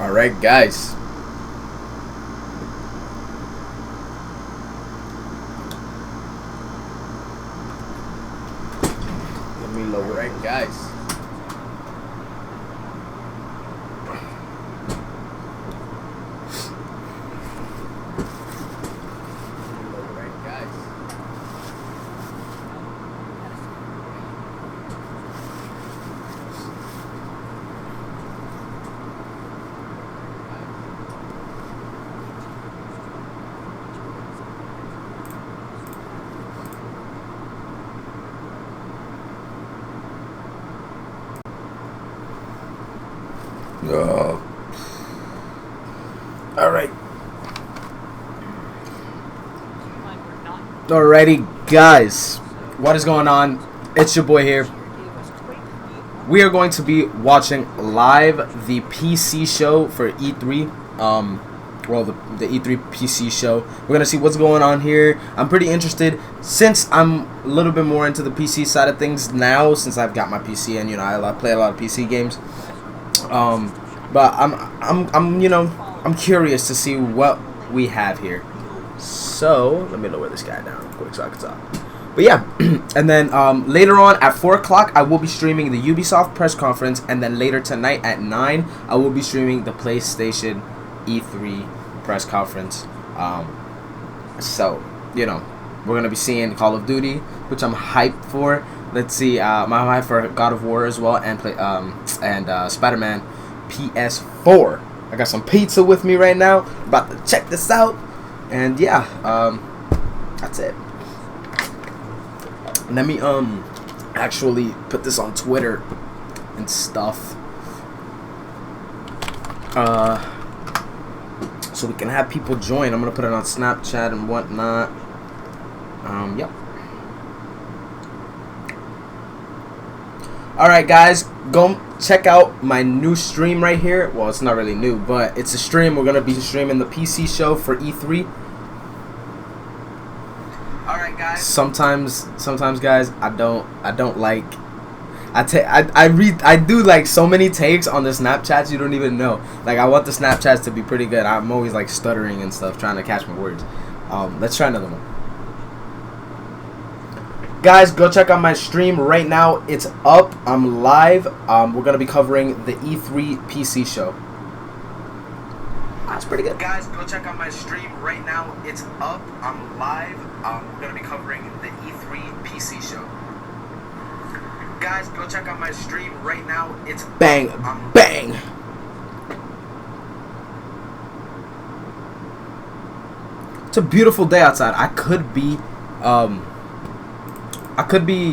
Alright, guys. Let me lower it, guys. Alright. Alrighty, guys. What is going on? It's your boy here. We are going to be watching live the PC show for E3. Well, the E3 PC show. We're going to see what's going on here. I'm pretty interested since I'm a little bit more into the PC side of things now, since I've got my PC and, you know, I play a lot of PC games. But I'm curious to see what we have here. So let me lower this guy down real quick so I can talk. But yeah, and then later on at 4 o'clock I will be streaming the Ubisoft press conference, and then later tonight at 9 I will be streaming the PlayStation E3 press conference. So you know, we're gonna be seeing Call of Duty, which I'm hyped for. Let's see, I'm hyped for God of War as well, and Spider-Man PS4. I got some pizza with me right now. About to check this out, and yeah, that's it. Let me actually put this on Twitter and stuff, so we can have people join. I'm gonna put it on Snapchat and whatnot. Yep. Alright, guys, go check out my new stream right here. Well, it's not really new, but it's a stream. We're gonna be streaming the PC show for E3. Alright, guys. Sometimes guys, I don't like, I do like so many takes on the Snapchats you don't even know. Like, I want the Snapchats to be pretty good. I'm always like stuttering and stuff trying to catch my words. Let's try another one. Guys, go check out my stream right now. It's up. I'm live. We're gonna be covering the E3 PC show. That's pretty good. Guys, go check out my stream right now. It's up. I'm live. We're gonna be covering the E3 PC show. Guys, go check out my stream right now. It's bang, bang. It's a beautiful day outside. I could be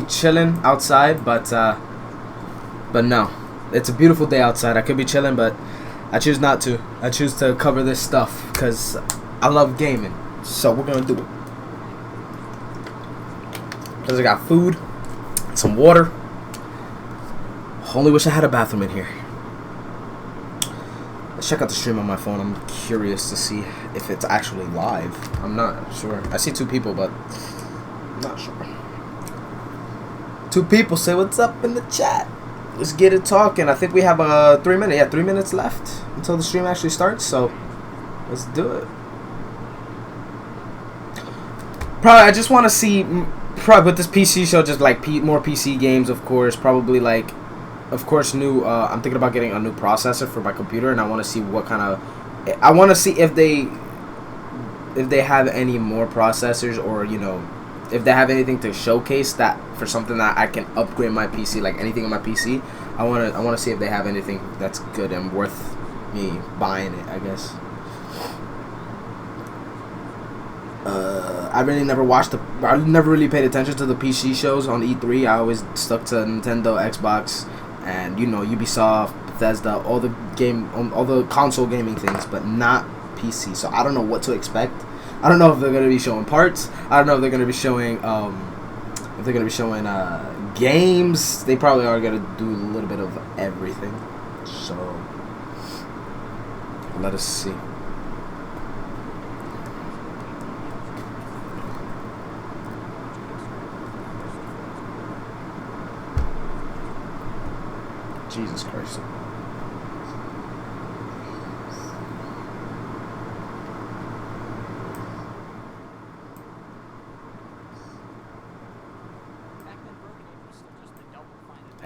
chilling outside, but no. It's a beautiful day outside. I could be chilling, but I choose not to. I choose to cover this stuff because I love gaming. So we're gonna do it. Because I got food, some water. Only wish I had a bathroom in here. Let's check out the stream on my phone. I'm curious to see if it's actually live. I'm not sure. I see 2 people, but I'm not sure. 2 people say what's up in the chat. Let's get it talking. I think we have 3 minutes. Yeah, 3 minutes left until the stream actually starts. So let's do it. Probably I just want to see. Probably with this PC show, just like more PC games, of course. Probably like, of course, new. I'm thinking about getting a new processor for my computer, and I want to see what kind of. I want to see if they have any more processors, or you know, if they have anything to showcase that for something that I can upgrade my PC, like anything on my PC. I wanna see if they have anything that's good and worth me buying it, I guess. I really never I never really paid attention to the PC shows on E3. I always stuck to Nintendo, Xbox, and you know, Ubisoft, Bethesda, all the console gaming things, but not PC. So I don't know what to expect. I don't know if they're gonna be showing parts. I don't know if they're gonna be showing games. They probably are gonna do a little bit of everything. So let us see. Jesus Christ.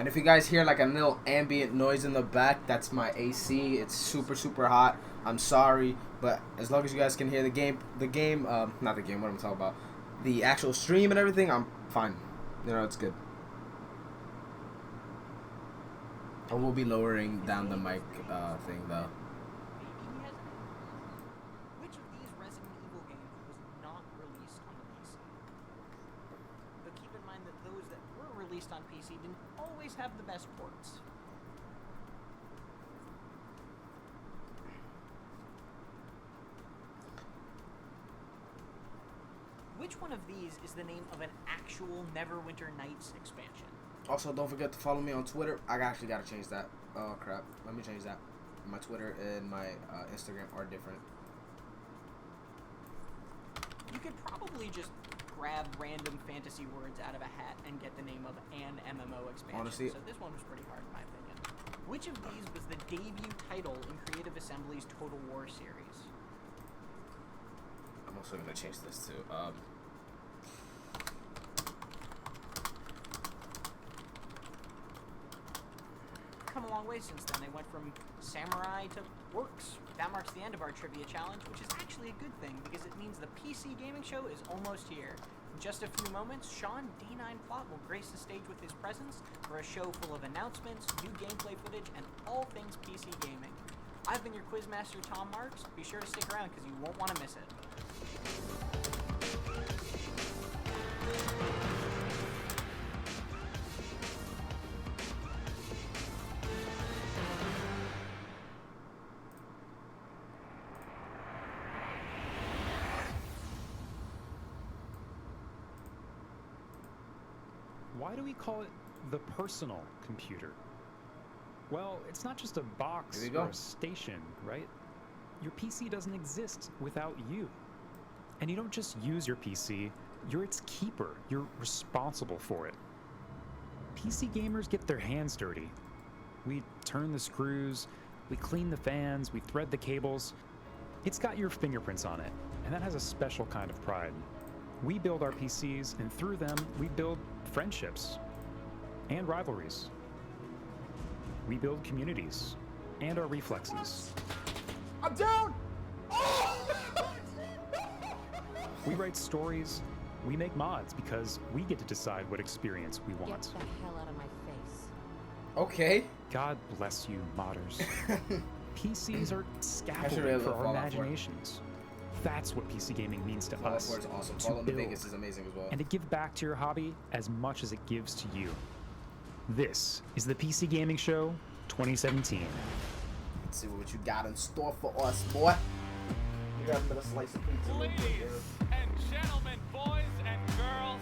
And if you guys hear like a little ambient noise in the back, that's my AC. It's super, super hot. I'm sorry, but as long as you guys can hear the game, not the game, what am I talking about? The actual stream and everything, I'm fine. You know, it's good. I will be lowering down the mic thing though. Which of these Resident Evil games was not released on the PC? But keep in mind that those that were released on PC didn't always have the best ports. Which one of these is the name of an actual Neverwinter Nights expansion? Also, don't forget to follow me on Twitter. I actually gotta change that. Oh crap, let me change that. My Twitter and my Instagram are different. You could probably just grab random fantasy words out of a hat and get the name of an MMO expansion. Honestly, so this one was pretty hard in my opinion. Which of these was the debut title in Creative Assembly's Total War series? I'm also gonna change this too. Come a long way since then. They went from samurai to orcs. That marks the end of our trivia challenge, which is actually a good thing because it means the PC gaming show is almost here. In just a few moments, Sean D9 Plot will grace the stage with his presence for a show full of announcements, new gameplay footage, and all things PC gaming. I've been your quizmaster, Tom Marks. Be sure to stick around because you won't want to miss it. Why do we call it the personal computer? Well, it's not just a box or a station, right? Your PC doesn't exist without you. And you don't just use your PC, you're its keeper. You're responsible for it. PC gamers get their hands dirty. We turn the screws, we clean the fans, we thread the cables. It's got your fingerprints on it, and that has a special kind of pride. We build our PCs, and through them, we build friendships and rivalries. We build communities and our reflexes. I'm down! We write stories, we make mods because we get to decide what experience we want. Get the hell out of my face. Okay. God bless you, modders. PCs are scaffolding for our imaginations. That's what PC gaming means to us. Fallout 4 is awesome. To Fallout New build, Vegas is amazing as well. and to give back to your hobby as much as it gives to you. This is the PC Gaming Show 2017. Let's see what you got in store for us, boy. You got a bit of slice of pizza. Ladies and gentlemen, boys and girls,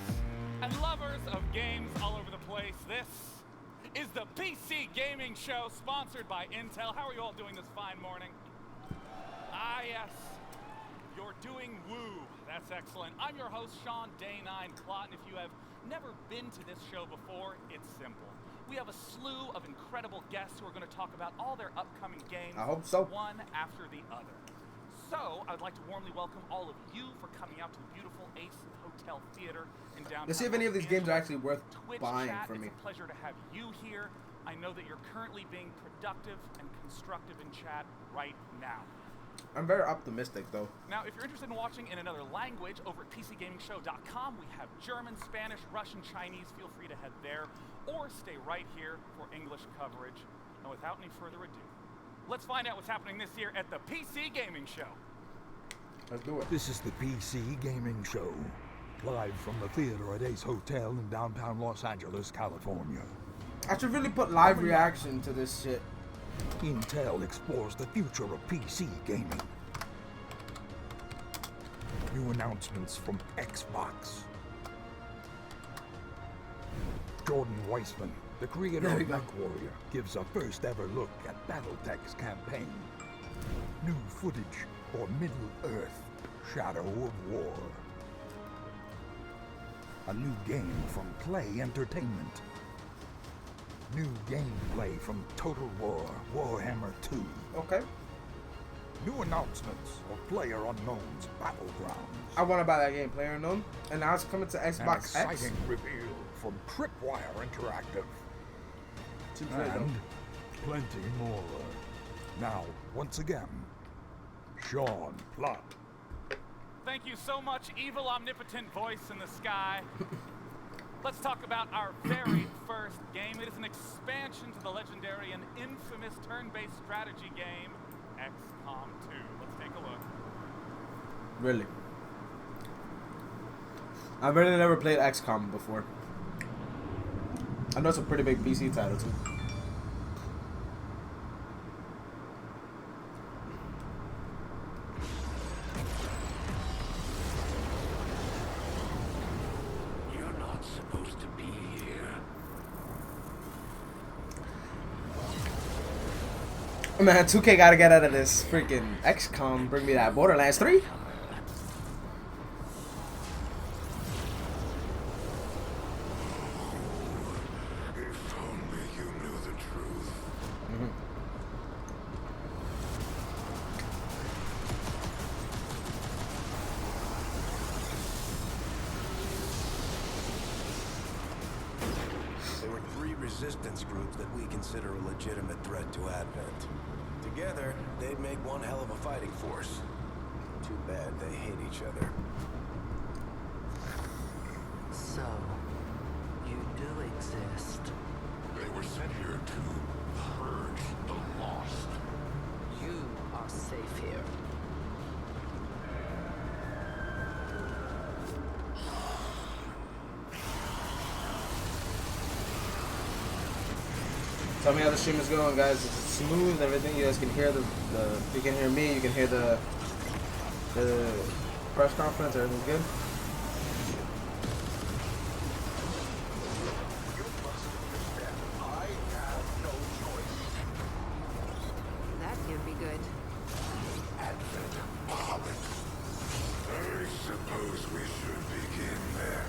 and lovers of games all over the place, this is the PC Gaming Show, sponsored by Intel. How are you all doing this fine morning? Ah, yes. You're doing woo. That's excellent. I'm your host, Sean Day9 Plot, and if you have never been to this show before, it's simple. We have a slew of incredible guests who are going to talk about all their upcoming games. I hope so. One after the other. So, I would like to warmly welcome all of you for coming out to the beautiful Ace Hotel Theater in downtown. Let's see if any of these games are actually worth Twitch buying chat, for me. It's a pleasure to have you here. I know that you're currently being productive and constructive in chat right now. I'm very optimistic, though. Now, if you're interested in watching in another language, over at PCGamingShow.com, we have German, Spanish, Russian, Chinese. Feel free to head there, or stay right here for English coverage. And without any further ado, let's find out what's happening this year at the PC Gaming Show. Let's do it. This is the PC Gaming Show, live from the theater at Ace Hotel in downtown Los Angeles, California. I should really put live reaction to this shit. Intel explores the future of PC gaming. New announcements from Xbox. Jordan Weissman, the creator of MechWarrior, gives a first ever look at BattleTech's campaign. New footage for Middle-earth, Shadow of War. A new game from Play Entertainment. New gameplay from Total War Warhammer 2. Okay. New announcements of PlayerUnknown's Battlegrounds. I want to buy that game, PlayerUnknown. And now it's coming to An Xbox X. exciting reveal from Tripwire Interactive. And plenty more. Now, once again, Sean Plott. Thank you so much, evil omnipotent voice in the sky. Let's talk about our very first game. It is an expansion to the legendary and infamous turn-based strategy game, XCOM 2. Let's take a look. Really? I've really never played XCOM before. I know it's a pretty big PC title too. You're not supposed to be here. Man, 2K gotta get out of this freaking XCOM. Bring me that Borderlands 3. Resistance groups that we consider a legitimate threat to Advent. Together, they'd make one hell of a fighting force. Too bad they hate each other. So, you do exist. They were sent here to purge the lost. You are safe here. Tell me how the stream is going, guys. Is it smooth? Everything? You guys can hear you can hear me. You can hear the press conference. Everything's good. That can be good. Advent Hobbit. I suppose we should begin then.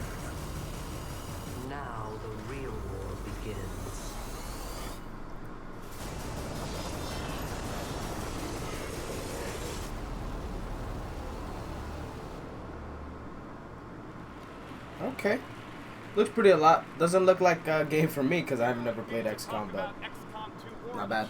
Now the real war begins. Okay. Looks pretty a lot. Doesn't look like a game for me because I've never played XCOM, but not bad.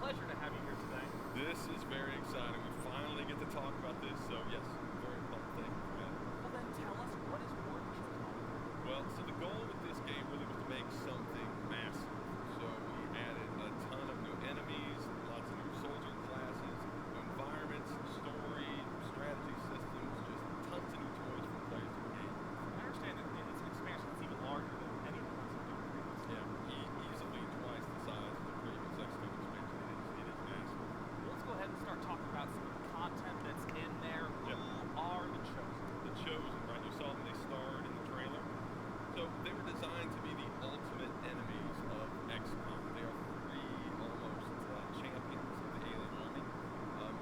Pleasure to have you here today. This is very exciting. We finally get to talk about this, so yes, very pumped. Thank you for that. Well then tell us, what is War Chosen? Well, so the goal with this game really was to make something massive. So we added a ton of new enemies, lots of new soldier classes, new environments, story, strategy systems, just tons of new toys for players to game. I understand that it's an expansion that's even larger than any of the ones that we did previously. Yeah, easily twice the size of the previous XCOM expansion. It is massive. Let's go ahead and start talking about some of the content that's in there. Who are the Chosen? The Chosen, right? You saw that they starred in the trailer. So they were designed to be the ultimate enemies of XCOM. They are three almost champions of the alien army.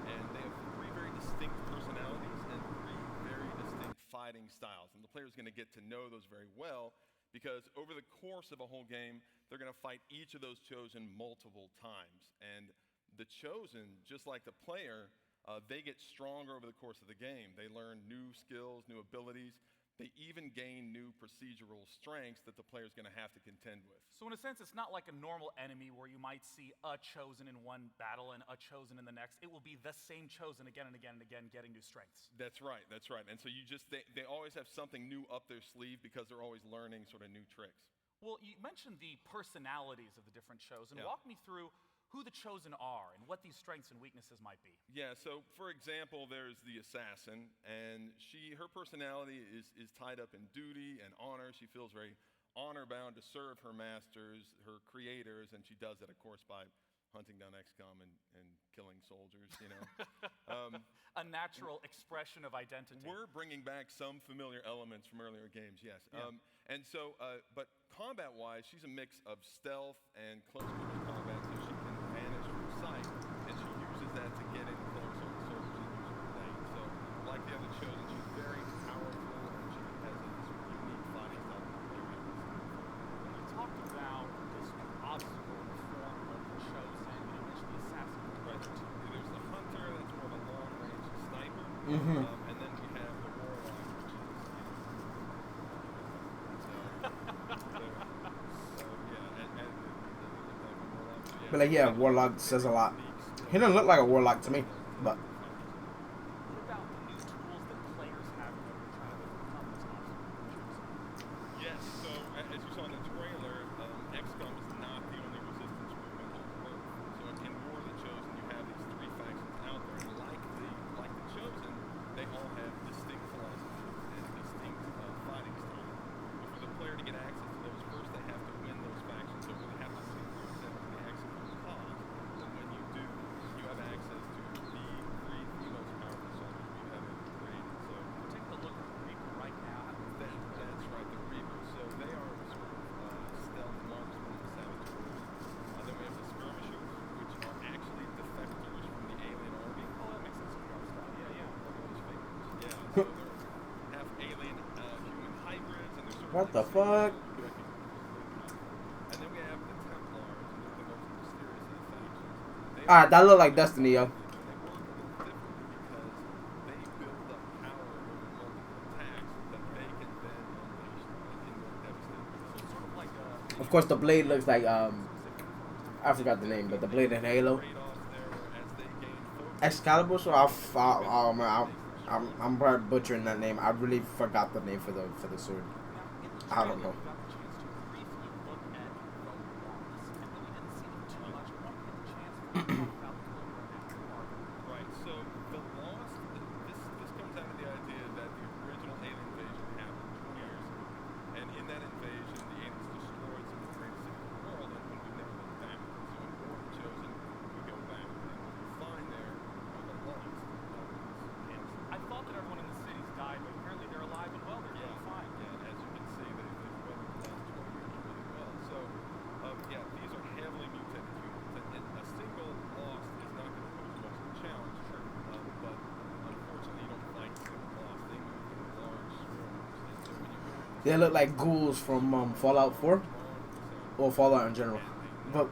And they have three very distinct personalities and three very distinct fighting styles. And the player's going to get to know those very well because over the course of a whole game, they're going to fight each of those Chosen multiple times. And the Chosen, just like the player, they get stronger over the course of the game. They learn new skills, new abilities. They even gain new procedural strengths that the player's going to have to contend with. So in a sense, it's not like a normal enemy where you might see a Chosen in one battle and a Chosen in the next. It will be the same Chosen again and again and again, getting new strengths. That's right, that's right. And so they always have something new up their sleeve because they're always learning sort of new tricks. Well, you mentioned the personalities of the different Chosen. Yeah. Walk me through who the Chosen are and what these strengths and weaknesses might be. Yeah, so for example, there's the assassin, and her personality is tied up in duty and honor. She feels very honor-bound to serve her masters, her creators, and she does that, of course, by hunting down XCOM and killing soldiers, you know. A natural expression of identity. We're bringing back some familiar elements from earlier games, yes. Yeah. And so, but combat-wise, she's a mix of stealth and close-quarters combat, so she can vanish from sight, and she uses that to get in close on the soldiers and use her blade. So, like the other Chosen, she's very powerful, and she has this unique fighting style that the player hasn't seen before. When you talked about this obstacle in the form of the Chosen, you mentioned the assassin. Right. There's the hunter, that's more of a long-range sniper, Mm-hmm. and then we have the warlock, which is, But like, yeah, Warlock says a lot. He doesn't look like a Warlock to me, but. What about the new tools that players have in order to try to overcome this obstacle? Yes, so as you saw in the trailer, XCOM is not the only resistance movement on Earth. So in War of the Chosen, you have these 3 factions out there, and like the Chosen, they all have distinct philosophies and distinct fighting style. But for the player to get access to those first, they have to win those factions over. They have to see through them to the XCOM cause. And when you do, you have access to the 3 most powerful soldiers we have ever created. So We're taking a look at the Reaper right now. that's right, the Reapers. So they are sort of stealth marksmen and saboteurs. Then we have the skirmishers, which are actually defectors from the alien army. Oh, that makes sense to me. Yeah, yeah. Look at those fingers. Yeah, so they're half alien human hybrids, and they're sort of What the like fuck? And then we have the Templars, and they're the most mysterious of the factions. They Alright, that look like Destiny, yo. and they work a little differently because they build up power over multiple attacks that they can then unleash in more devastating ways. So sort of like a Of course, the blade looks like I forgot the name, but the blade in Halo. Trade-offs there as they gain focus. Excalibur. So I'm probably butchering that name. I really forgot the name for the sword. I don't know. We got the chance to briefly look at the loss, and really didn't see them too much. I want to get the chance to talk about the program after. Right, so the Lost, this comes out of the idea that the original alien invasion happened 20 years ago. And in that invasion, the aliens destroyed some of the greatest cities in the world, and we've never been back. So in War of the Chosen, we go back, and what we find there are the Lost. I thought that everyone in the cities died, but apparently they're alive and well. They're doing fine. Yeah, as you can see, they've weathered the last 20 years really well. So, yeah, these are heavily mutated humans, and a single Lost is not going to pose much of a challenge. But unfortunately, you don't fight single Lost. They move in large swarms, and so when you go into They look like ghouls from Fallout 4 or Fallout in general, but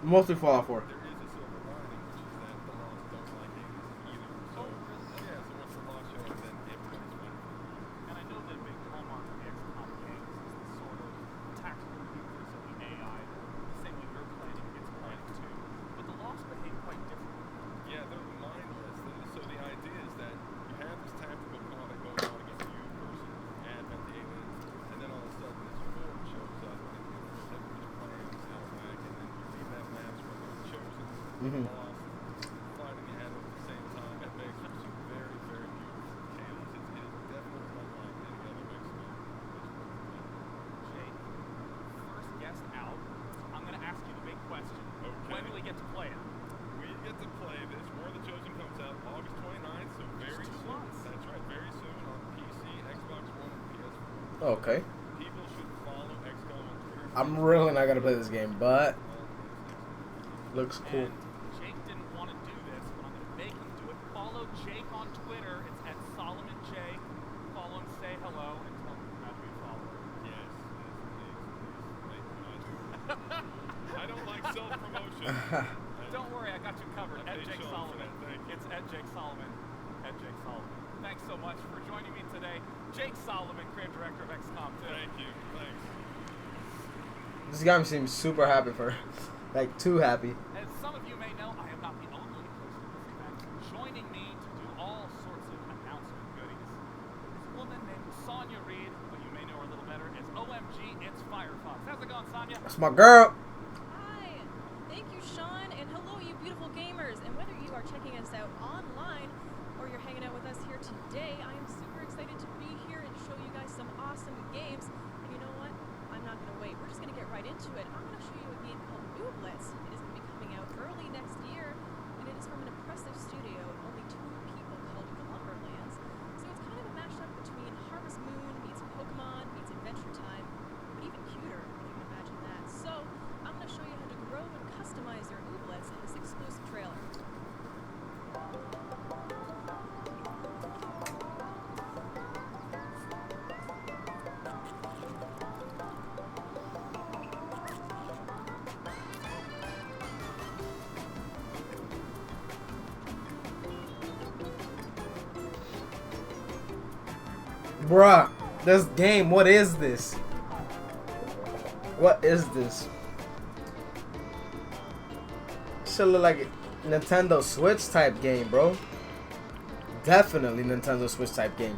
mostly Fallout 4. there is a silver lining, which is that the Lost don't like aliens either. So, yeah, so once the Lost show up, then everybody's fine. And I know that a big hallmark of the XCOM games is the sort of tactical maneuvers of the AI, the same way you're planning against planning too. But the Lost behave quite differently. Yeah, they're mindless. So the idea is that you have this tactical combat going on against you personally, advent the aliens, and then all of a sudden this horde shows up and everybody's playing out of whack, and then you leave that match where they're chosen, Lost, fighting ahead at the same time. It makes for some very, very beautiful tales. It is definitely unlike any other XCOM. Jake, first guest out. I'm going to ask you the big question. Okay. When do we get to play it? We get to play this. War of the Chosen comes out August 29th, so very Just 2 soon. months. That's right, very soon on PC, Xbox One, and PS4. Okay. People should follow XCOM on Twitter. I'm really not gonna play this game, but looks cool. And Jake didn't want to do this, but I'm going to make him do it. Follow Jake on Twitter. It's at Solomon Jake. Follow him, say hello, and tell him you're not to be a follower. Yes, I don't like self-promotion. Don't worry, I got you covered. I At paid Jake Sean for Solomon. that, thank you. It's at Jake Solomon. At Jake Solomon. Thanks so much for joining me today. Jake Solomon, creative director of XCOM 2. Thank you. Thanks. This guy seems super happy for, like, too happy. As some of you may know, I am not the only host of this event. Joining me to do all sorts of announcement goodies is a woman named Sonia Reed, but you may know her a little better as OMG It's Firefox. How's it going, Sonia? That's my girl. Hi, thank you, Sean, and hello, you beautiful gamers. And whether you are checking us out online or you're hanging out with us here today, I am super excited to be here and show you guys some awesome games. And you know what? I'm not going to wait. We're just going to get right into it. I'm going to show you a game called New Blitz. It is going to be coming out early next year, and it is from an impressive studio of only 2 people called Glumberlands. So it's kind of a mashup between Harvest Moon meets Pokemon meets Adventure Time, but even cuter, if you can imagine that. So I'm going to show you how to grow and customize your Ooblets in this exclusive trailer. Bruh, this game, what is this? What is this? Should look like a Nintendo Switch type game, bro. Definitely Nintendo Switch type game.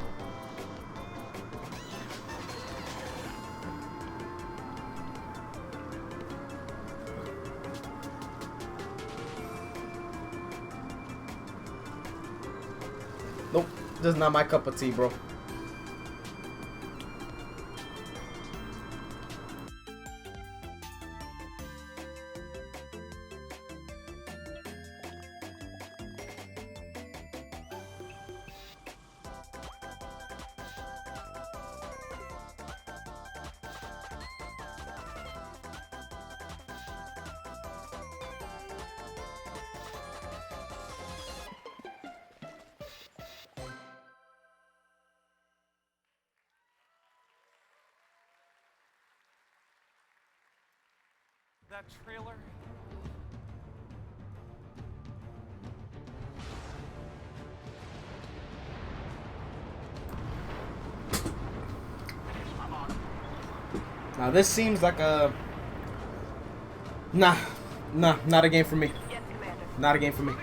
Nope, this is not my cup of tea, bro. That trailer. Now this seems like a nah, not a game for me. Not a game for me.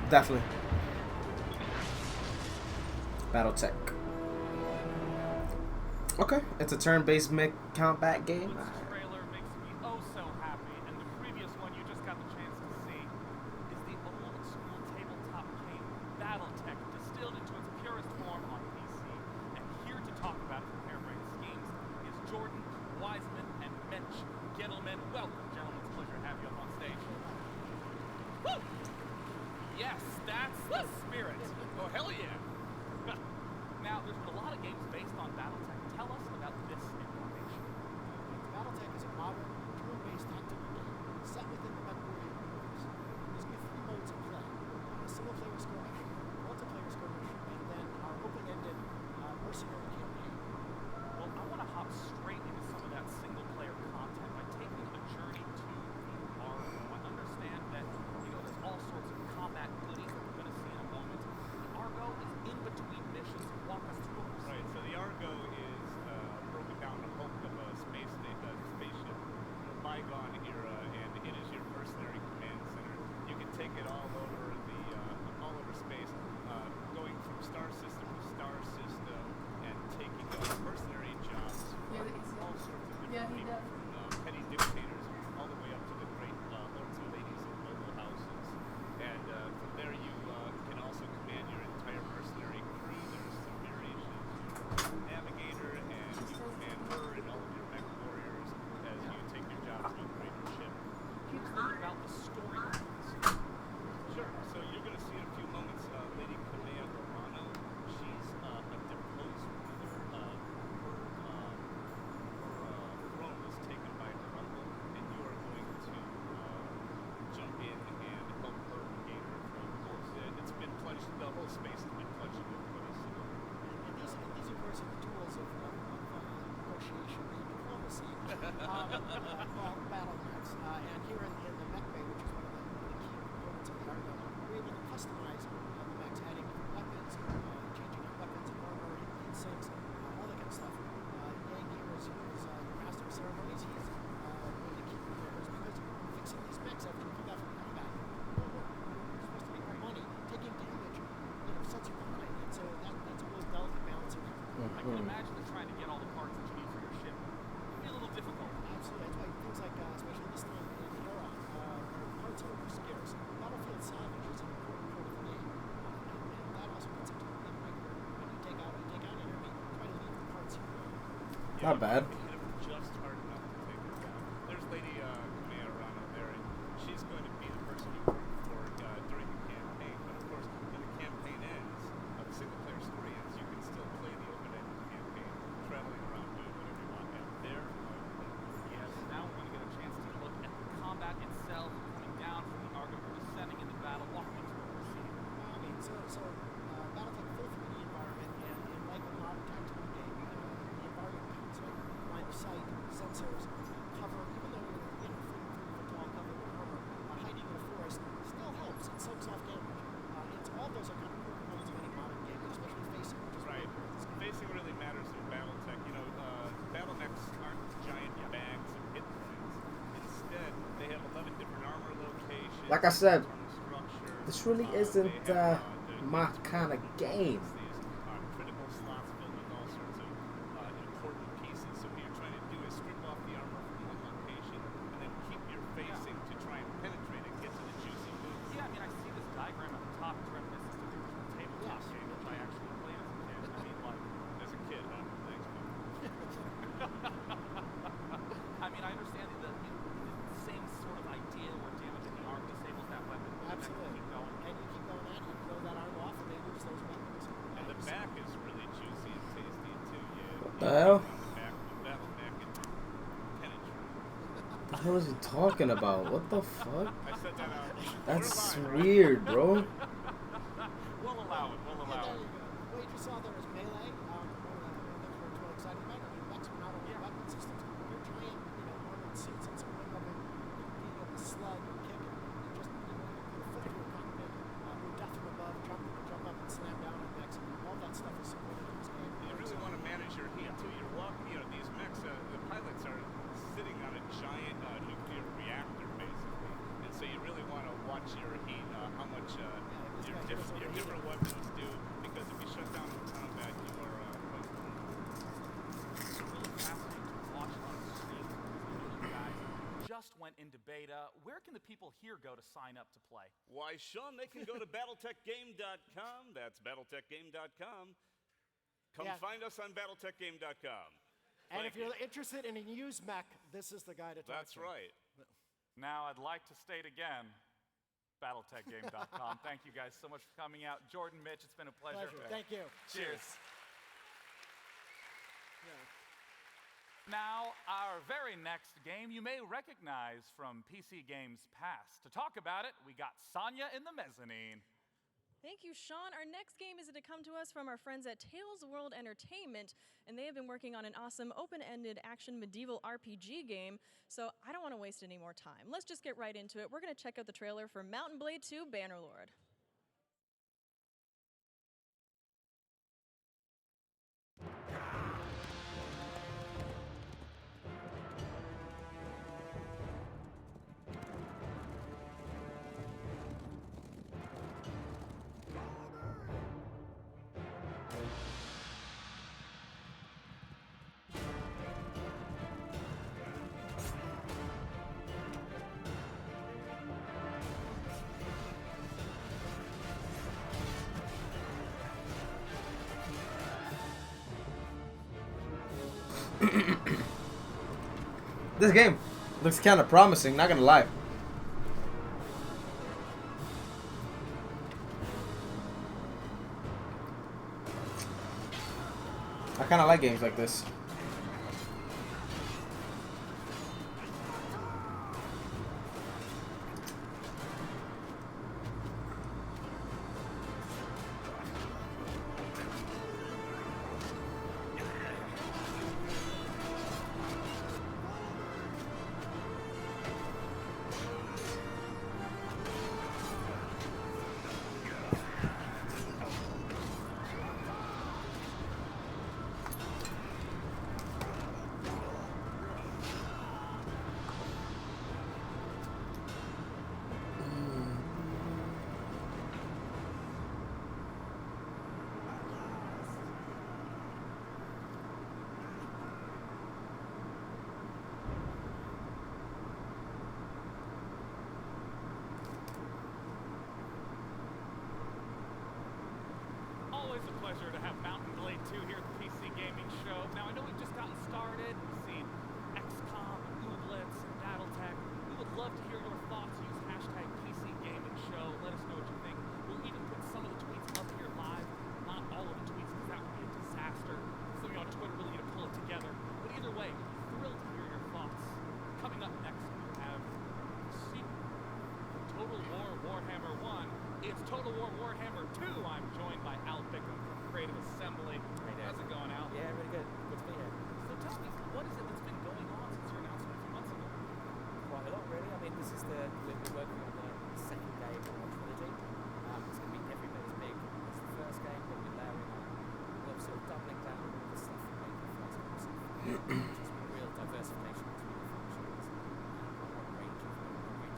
Definitely. BattleTech. Okay, it's a turn-based mech-combat game. This trailer makes me oh so happy, and the previous one you just got the chance to see is the old school tabletop game BattleTech, distilled into its purest form on PC. And here to talk about it from Harebrained Schemes is Jordan, Wiseman, and Mitch. Gentlemen, welcome. Gentlemen, it's a pleasure to have you up on stage. Woo! Yes, that's the spirit. Oh, hell yeah. Now, there's been a lot of games based on BattleTech. Tell us about this incarnation. BattleTech is a modern, turn-based tactical game set within the MechWarrior universe. There's going to be 3 modes of play: a single-player skirmish, multiplayer skirmish, and then our open-ended mercenary campaign. Well, I want to hop straight into some of that single-player content by taking a journey to the Argo. I understand that there's all sorts of combat goodies that we're going to see in a moment. The Argo is in between missions. Walk us through it. Right, so the Argo is broken down the hulk of a spaceship, bygone era, and it is your mercenary command center. You can take it all over space, going from star system to star system, and taking mercenary jobs for all sorts of different people, from petty dictators all the way up to the great lords and ladies of noble houses. And from there, you can also command your entire mercenary crew. There's some variations. Navigator, and you command her and all of your mech warriors as you take your jobs to upgrade your ship. Can you tell me about the storylines? Sure. So you're going to see in a few moments Lady Kamea Orano. She's a deposed ruler. Her throne was taken by her uncle, and you are going to jump in and help her regain her throne. Of course, it's been plunged. The whole space has been plunged into a place. And these, of course, are the tools of negotiation and diplomacy called Battlegrounds. And here in the mech bay, which is one of the key components of the Argo, we're able to customize the mechs, adding different weapons, changing out weapons and armor and sinks, all that kind of stuff. Yang here is your master of ceremonies. He's going to keep members because fixing these mechs after you come back from combat, you're supposed to make more money. Taking damage, sets your mind, and so that's a real delicate balancing act. I can imagine that trying to get all the parts that you need for your ship would be a little difficult. Absolutely. That's why things like, especially this time in the era, where parts are scarce, Battlefield Salvage is an important part of the game. And that also puts it to the point where when you take out an enemy, try to leave the parts here. Not bad. Hit him just hard enough to take him down. There's Lady Kamea Orano there, and she's going to be the person you work for during the campaign. But of course, when the campaign ends, the single-player story ends, you can still play the open-ended campaign, traveling around doing whatever you want. And there, yes, now we're going to get a chance to look at the combat itself, coming down from the Argo, descending into battle. Walk me through what we're seeing. So BattleTech full 3D environment, and like a modern tactical game, the environment comes with line of sight, sensors, cover. Even though you're 30-foot tall, covered with armor, hiding in a forest still helps. It soaks off damage. All those are kind of core components of any modern game, especially facing, which is right. Facing really matters in BattleTech. Battle mechs aren't giant bags of hit points. Instead, they like I said, this really isn't my kind of game. Critical slots filled with all sorts of important pieces. So what you're trying to do is strip off the armor from one location and then keep your facing to try and penetrate and get to the juicy bits. Yeah, I mean, I see this diagram at the top. It's reminiscent of the original tabletop game, which I actually played as a kid. I mean, like, As a kid, huh? Thanks, man. I mean, I understand the same sort of idea where damaging the arm disables that weapon. Absolutely. Keep going. And you keep going at it, you blow that arm off, and they lose those weapons. And the back is really juicy and tasty too. Yeah. What the hell? The back, the battle back and penetrate. What the hell is he talking about? What the fuck? I said that out. That's weird, bro. We'll allow it. We'll allow There it. you go. What you just saw there is Melee. One of the things we're really excited about. I mean, mechs are not only weapon systems, they're giant, armored suits, and so one of them, being able to slug and kick and just, put a foot through a cockpit, move down from above, jump up and slam down on mechs. All that stuff is supported in this game. You really want to manage your heat too. You're walking, these mechs, the pilots are sitting on a giant nuclear reactor basically, and so you really want to watch your heat, how much your different weapons do, because if you shut down the combat, you are quite It's really fascinating to watch on the screen. You guys just went into beta. Where can the people here go to sign up to play? Why, Sean, they can go to BattleTechGame.com. That's BattleTechGame.com. Come find us on BattleTechGame.com. And if you're interested in a used mech, this is the guy to talk to. That's right. Now, I'd like to state again, BattleTechGame.com. Thank you guys so much for coming out. Jordan, Mitch, it's been a pleasure. Thank you. Cheers. Now, our very next game you may recognize from PC games past. To talk about it, we got Sonya in the mezzanine. Thank you, Sean. Our next game is to come to us from our friends at Tales World Entertainment, and they have been working on an awesome open-ended action medieval RPG game, so I don't want to waste any more time. Let's just get right into it. We're going to check out the trailer for Mountain Blade 2 Bannerlord. This game looks kind of promising, not gonna lie. I kind of like games like this. Always a pleasure to have Mountain Blade 2 here at the PC Gaming Show. Now, I know we've just gotten started. We've seen XCOM, Ooblets, and BattleTech. We would love to hear your thoughts. Use hashtag PC Gaming Show. Let us know what you think. We'll even put some of the tweets up here live. Not all of the tweets, because that would be a disaster. Some of you on Twitter really need to pull it together. But either way, thrilled to hear your thoughts. Coming up next, we have the sequel, Total War Warhammer 1. It's Total War Warhammer 2. I'm joined by Al Bickham from Creative Assembly. How's it going, Al? Yeah, really good. Good to be here. So tell me, what is it that's been going on since your announcement a few months ago? Quite a lot, really. I mean, we've been working on the second game of our trilogy. It's going to be every bit as big as the first game, but we're layering on. We're sort of doubling down on all the stuff that made the first game so just real diversification between the functions and a range of new game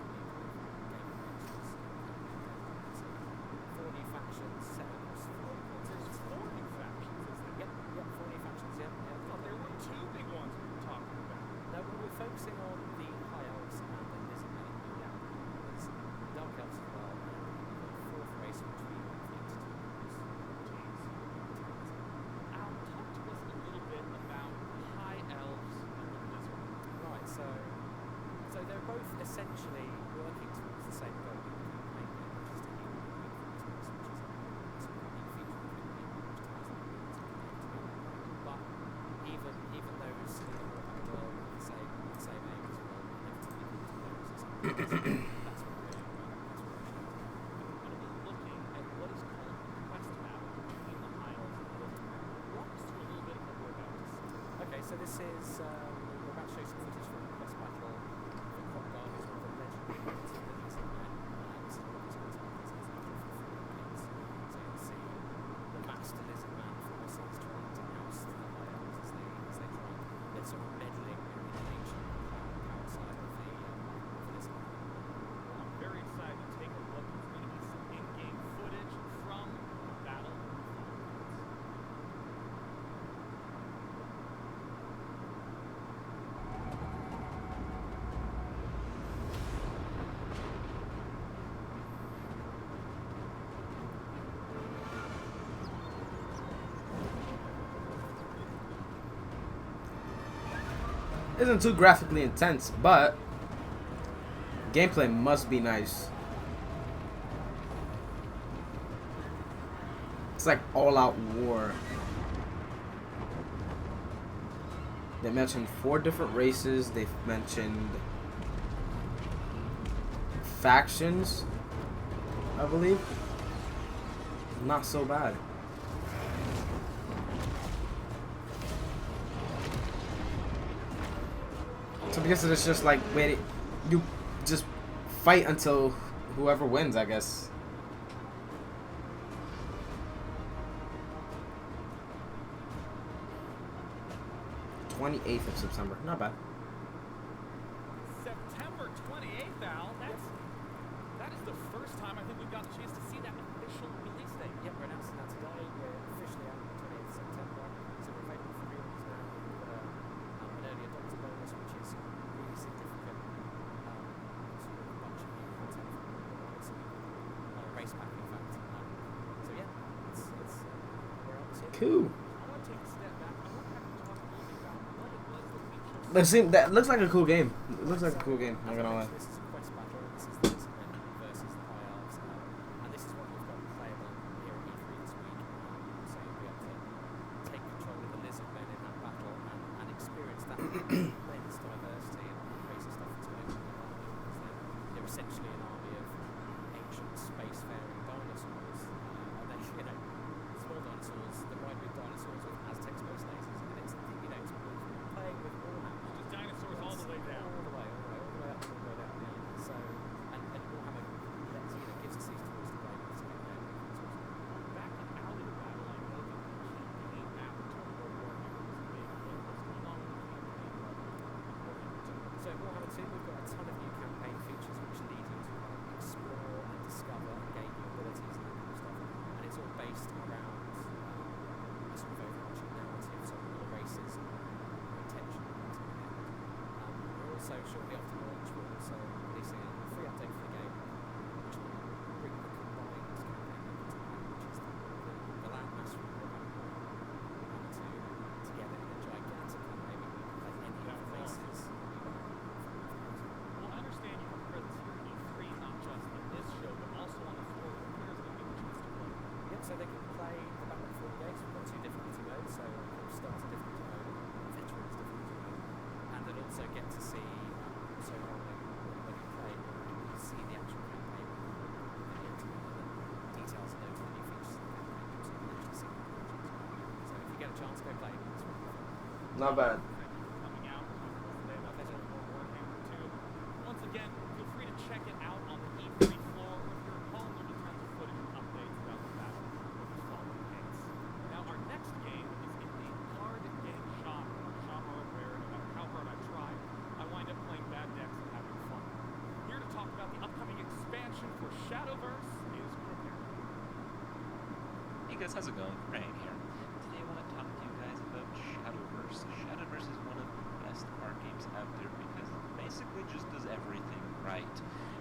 that's what we're looking at what is called the quest battle between the Isles and the Walk us through a little bit of what we're about to see. Okay, so this is we're about to show some footage from the quest battle for Cuphead, who's one of the legendary units of the Lizard Men. This is what this quest battle is. It's a battle for 3 units. So you'll see the master Lizard Man forces trying to oust the High Elves as they try. They're sort of meddling in the ancient power side of the Lizard Man. Well, I'm very excited to take a look. There's going to be some in-game footage from Battle. Isn't too graphically intense, but gameplay must be nice. It's like all-out war. They mentioned 4 different races. They've mentioned factions, I believe. Not so bad. So because it's just like, wait, you just fight until whoever wins, I guess. September 28th. Not bad. September 28th, Al. That is the first time I think we've got a chance to see that official release date. Yep, we're announcing that today. We're officially out on the 28th of September. So we're available for pre-orders now. We've got an early adopter bonus, which is really significant. Sort of a bunch of new content from the racing, race pack, in fact. So yeah, we're out this year. Cool. I want to take a step back. I want to have to talk a little bit about what it was that we chose. That looks like a cool game. It looks like a cool game. Not gonna lie. This is a quest battle. This is the Lizard Men versus the High Elves, and this is what we've got playable here at E3 this week. So you'll be able to take control of the Lizard Men in that battle and experience that immense diversity and crazy stuff that's going on in their army. Because they're essentially an army of ancient spacefaring dinosaurs, and then small dinosaurs that ride with dinosaurs with Aztec space lasers, and it's playing with Warhammer. Just dinosaurs all the way down. All the way up, all the way down. Yeah. So, and Warhammer gives us these tools to play with to get there. Back in Alley Battle, I know that the campaign map in terms of Warhammer was a big hit. What's going on with the campaign Warhammer 2? So Warhammer 2, we've got a ton of new campaign features which lead you to explore and discover and gain new abilities and that kind of stuff. And it's all based around a sort of overarching narrative, so all the races and intention to the end. We're also, shortly after launch, we're also releasing a free update for the game, which will bring the combined campaign over to life, which is the landmass from Warhammer 2 together in a gigantic campaign where you can play any of the races. Well, I understand you have a presence here at E3, not just in this show, but also on the floor where players are going to get the chance to play. Yep, so they can play the Battle of 4 games. We've got 2 difficulty modes, so starter difficulty mode and veterans difficulty mode. And they'll also get to see, so when you play, you see the actual campaign with the video together, the details and notes of the new features of the campaign, so you can actually see the project. So if you get a chance, go play. It's really fun. Not bad. Thank you for coming out and talking to us today about Pleasure. Warhammer 2. Once again, feel free to check it out on the E3 floor, or if you're at home, there'll be tons of footage and updates about the battle over the following days. Now, our next game is in the card game genre where no matter how hard I try, I wind up playing bad decks and having fun. Here to talk about the upcoming expansion for Shadowverse is Cuphead. Hey guys, how's it going? Ryan here. Today I want to talk to you guys about Shadowverse. Shadowverse is one of the best card games out there because it basically just does everything right.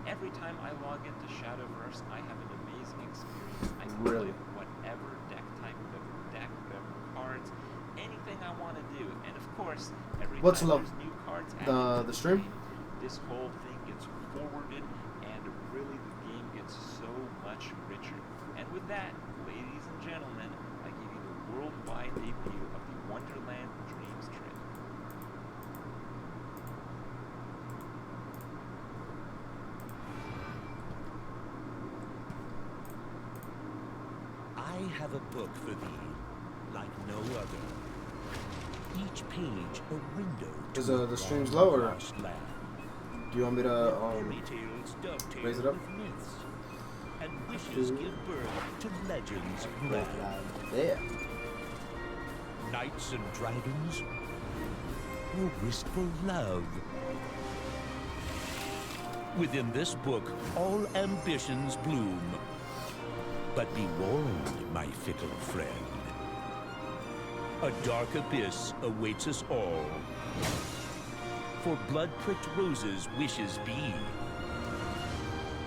Every time I log into Shadowverse, I have an amazing experience. I can play whatever deck type, whatever deck, whatever cards, anything I want to do. And of course, every time there's new cards added the stream, this whole thing gets forwarded and really the game gets so much richer. And with that, ladies and gentlemen, I give you the worldwide debut of the Wonderland Dreams trailer. have a book for thee, like no other. Each page a window Is to the stream's low, or lost land. do you want me to Fairy tales dovetail raise it up? with myths, and wishes give birth to legends grand. Yeah. Knights and dragons, or wistful love. Within this book, all ambitions bloom. But be warned, my fickle friend. A dark abyss awaits us all. For blood-pricked roses wishes be.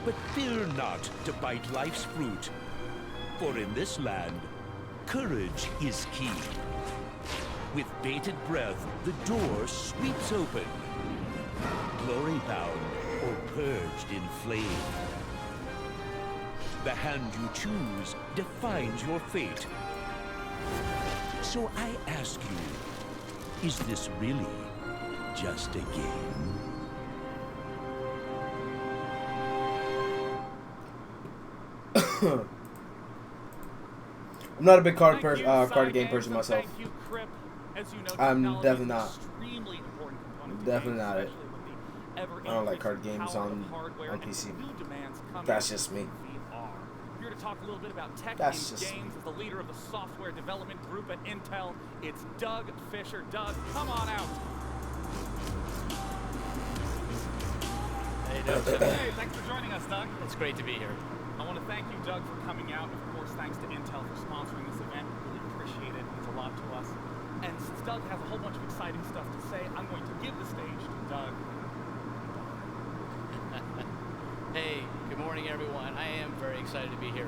But fear not to bite life's fruit. For in this land, courage is key. With bated breath, the door sweeps open. Glory-bound or purged in flame. The hand you choose defines your fate. So I ask you, is this really just a game? I'm not a big card game person myself. I'm definitely not. Definitely not it. I don't like card games on PC. That's just me. Here to talk a little bit about tech That's and just games as the leader of the software development group at Intel. It's Doug Fischer. Doug, come on out. Hey, Doug. Hey, thanks for joining us, Doug. It's great to be here. I want to thank you, Doug, for coming out. Of course, thanks to Intel for sponsoring this event. We really appreciate it. It means a lot to us. And since Doug has a whole bunch of exciting stuff to say, I'm going to give the stage to Doug. Hey, good morning, everyone. I am very excited to be here.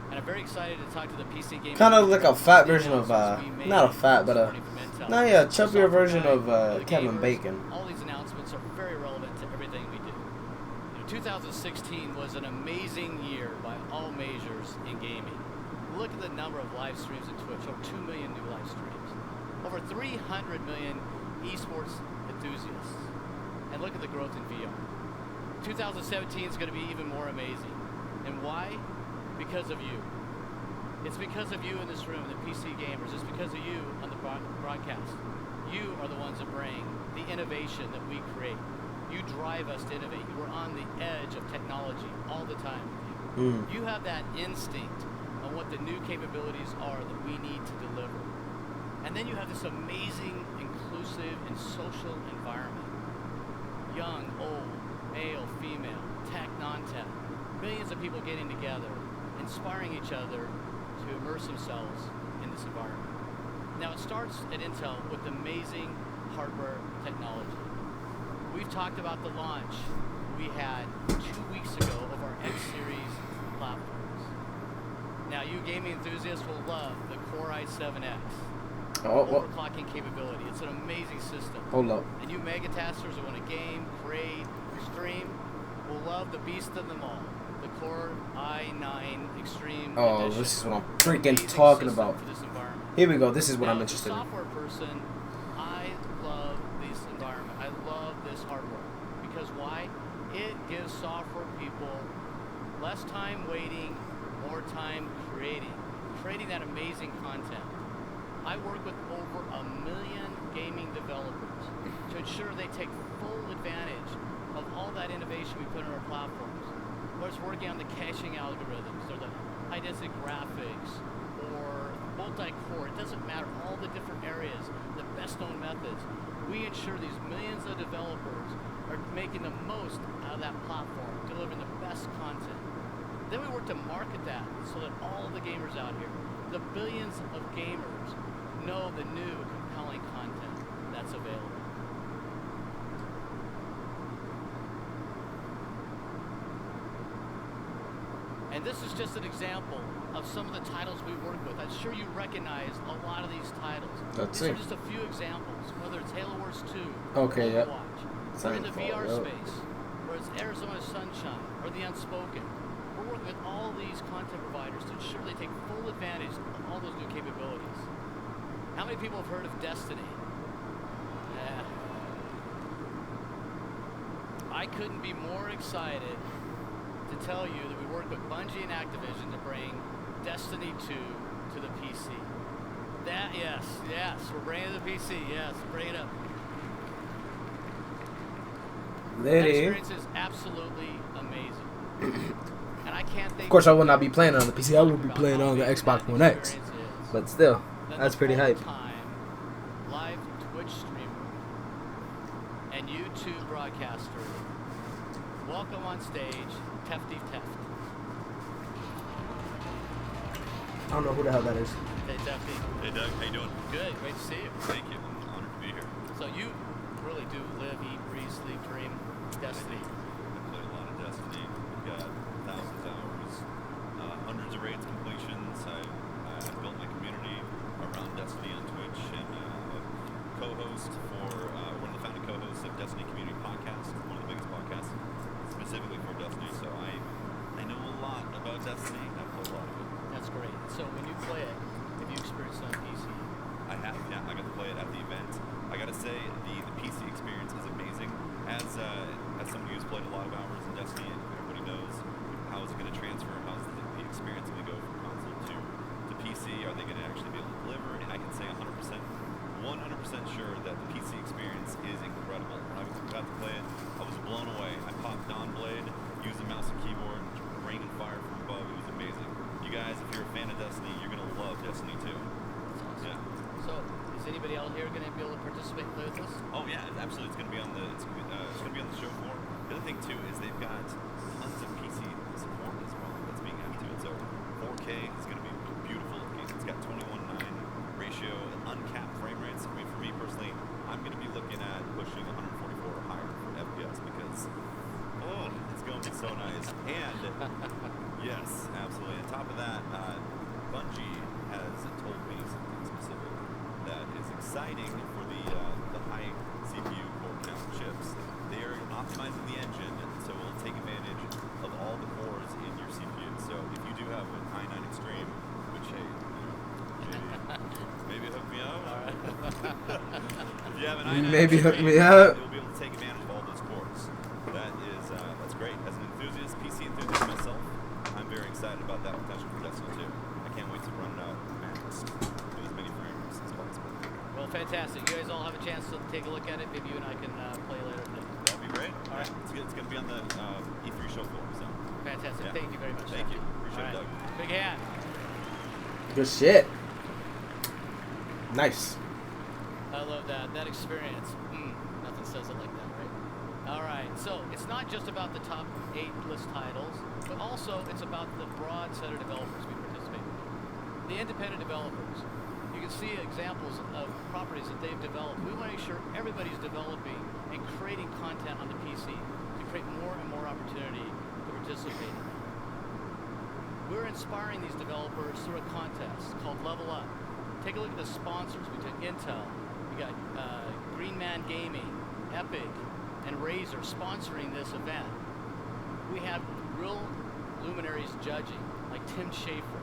And I'm very excited to talk to the PC gaming. Kind of like a fat version of, not a fat, but a chubbier version of Kevin Bacon. All these announcements are very relevant to everything we do. 2016 was an amazing year by all measures in gaming. Look at the number of live streams at Twitch, over 2 million new live streams. Over 300 million eSports enthusiasts. And look at the growth in VR. 2017 is going to be even more amazing. And why? Because of you. It's because of you in this room, the PC gamers. It's because of you on the broadcast. You are the ones that bring the innovation that we create. You drive us to innovate. You are on the edge of technology all the time. You have that instinct on what the new capabilities are that we need to deliver. And then you have this amazing, inclusive, and social environment. Young, old, male, female, tech, non-tech. Millions of people getting together, inspiring each other to immerse themselves in this environment. Now it starts at Intel with amazing hardware technology. We've talked about the launch we had 2 weeks ago of our X Series platforms. Now you gaming enthusiasts will love the Core i7X. Overclocking capability. It's an amazing system. Hold up. And you megatasters who want to game, create, stream will love the beast of them all. The Core i9 Extreme Edition. This is what I'm freaking talking about. Here we go. This is what I'm interested in. As a software person, I love this environment. I love this hardware. Because why? It gives software people less time waiting, more time creating that amazing content. I work with over 1 million gaming developers to ensure they take full advantage of all that innovation we put in our platforms. Whether it's working on the caching algorithms, or the high-density graphics, or multi-core, it doesn't matter, all the different areas, the best-known methods. We ensure these millions of developers are making the most out of that platform, delivering the best content. Then we work to market that so that all the gamers out here, the billions of gamers, know the new compelling content that's available. And this is just an example of some of the titles we work with. I'm sure you recognize a lot of these titles. These are just a few examples, whether it's Halo Wars 2, Overwatch, or in the VR space, or it's Arizona Sunshine, or The Unspoken. We're working with all these content providers to ensure they take full advantage of all those new capabilities. How many people have heard of Destiny? I couldn't be more excited to tell you that we work with Bungie and Activision to bring Destiny 2 to to the PC. Yes, we're bringing it to the PC. Yes, bring it up. That experience is absolutely amazing. And I can't think. Of course, I will not be playing on the PC. I will be playing on the Xbox One X. But still, that's pretty hype. Live Twitch streamer and YouTube broadcaster. Welcome on stage, Tefty Teft. I don't know who the hell that is. Hey, Tefty. Hey, Doug. How you doing? Good. Great to see you. Thank you. I'm honored to be here. So you really do live, eat, breathe, sleep, dream Destiny. I play a lot of Destiny. We've got thousands of hours, hundreds of raids completions. I built my community around Destiny on Twitch, and co-host for one of the founding co-hosts of Destiny Community Podcast, one of the biggest podcasts specifically for Destiny. So I know a lot about Destiny. I play a lot of it. That's great. So when you play it, have you experienced it on PC? I have, yeah. I got to play it at the event. I got to say, the PC experience is amazing. As somebody who's played a lot of hours in Destiny, everybody knows how is it going to transfer, how's the experience going to go from console to PC, are they going to actually be able to deliver? And I can say 100% sure that the PC experience is incredible. When I was about to play it, I was blown away. I popped Dawnblade, used a mouse and keyboard, raining fire from above. It was amazing. You guys, if you're a fan of Destiny, you're going to love Destiny 2. That's awesome. Yeah. So, is anybody out here going to be able to participate and play with us? Oh yeah, absolutely. It's going to be on the on the show floor. The other thing too is they've got tons of PC support as well that's being added to it. So 4K is going to be beautiful. It's got 21:9 ratio, uncapped frame rates. I mean, for me personally, I'm going to be looking at pushing 144 or higher for FPS because it's going to be so nice. And yes, absolutely. On top of that, Bungie has told me something specific that is exciting for the high CPU core count chips. They are optimizing the engine, so it will take advantage of all the cores in your CPU. So if you do have an i9 Extreme, which maybe hook me up. All right. If you have an i9 Maybe hook Extreme, me up. you'll be able to take advantage of all those cores. That's great. As an enthusiast, PC enthusiast myself, I'm very excited about that potential for Destiny 2. I can't wait to run it out max, do as many frames as possible. Well, fantastic. You guys all have a chance to take a look at it. Maybe you and I can play later today. That'd be great. All right. It's going to be on the E3 show floor. So. Fantastic. Yeah. Thank you very much. Thank you. Appreciate it, Doug. Big hand. Good shit. Nice. I love that. That experience. Nothing says it like that, right? All right. So it's not just about the top 8 list titles, but also it's about the broad set of developers we participate with. The independent developers. You can see examples of properties that they've developed. We want to make sure everybody's developing and creating content on the PC to create more and more opportunity to participate in that. We're inspiring these developers through a contest called Level Up. Take a look at the sponsors. We took Intel, we got Green Man Gaming, Epic, and Razer sponsoring this event. We have real luminaries judging, like Tim Schafer.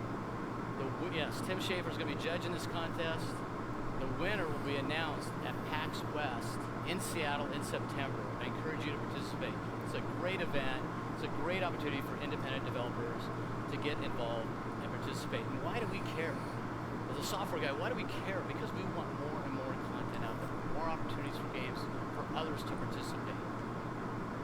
Tim Schafer is going to be judging this contest. The winner will be announced at PAX West in Seattle in September. I encourage you to participate. It's a great event. It's a great opportunity for independent developers to get involved and participate. And why do we care? As a software guy, why do we care? Because we want more and more content out there, more opportunities for games for others to participate.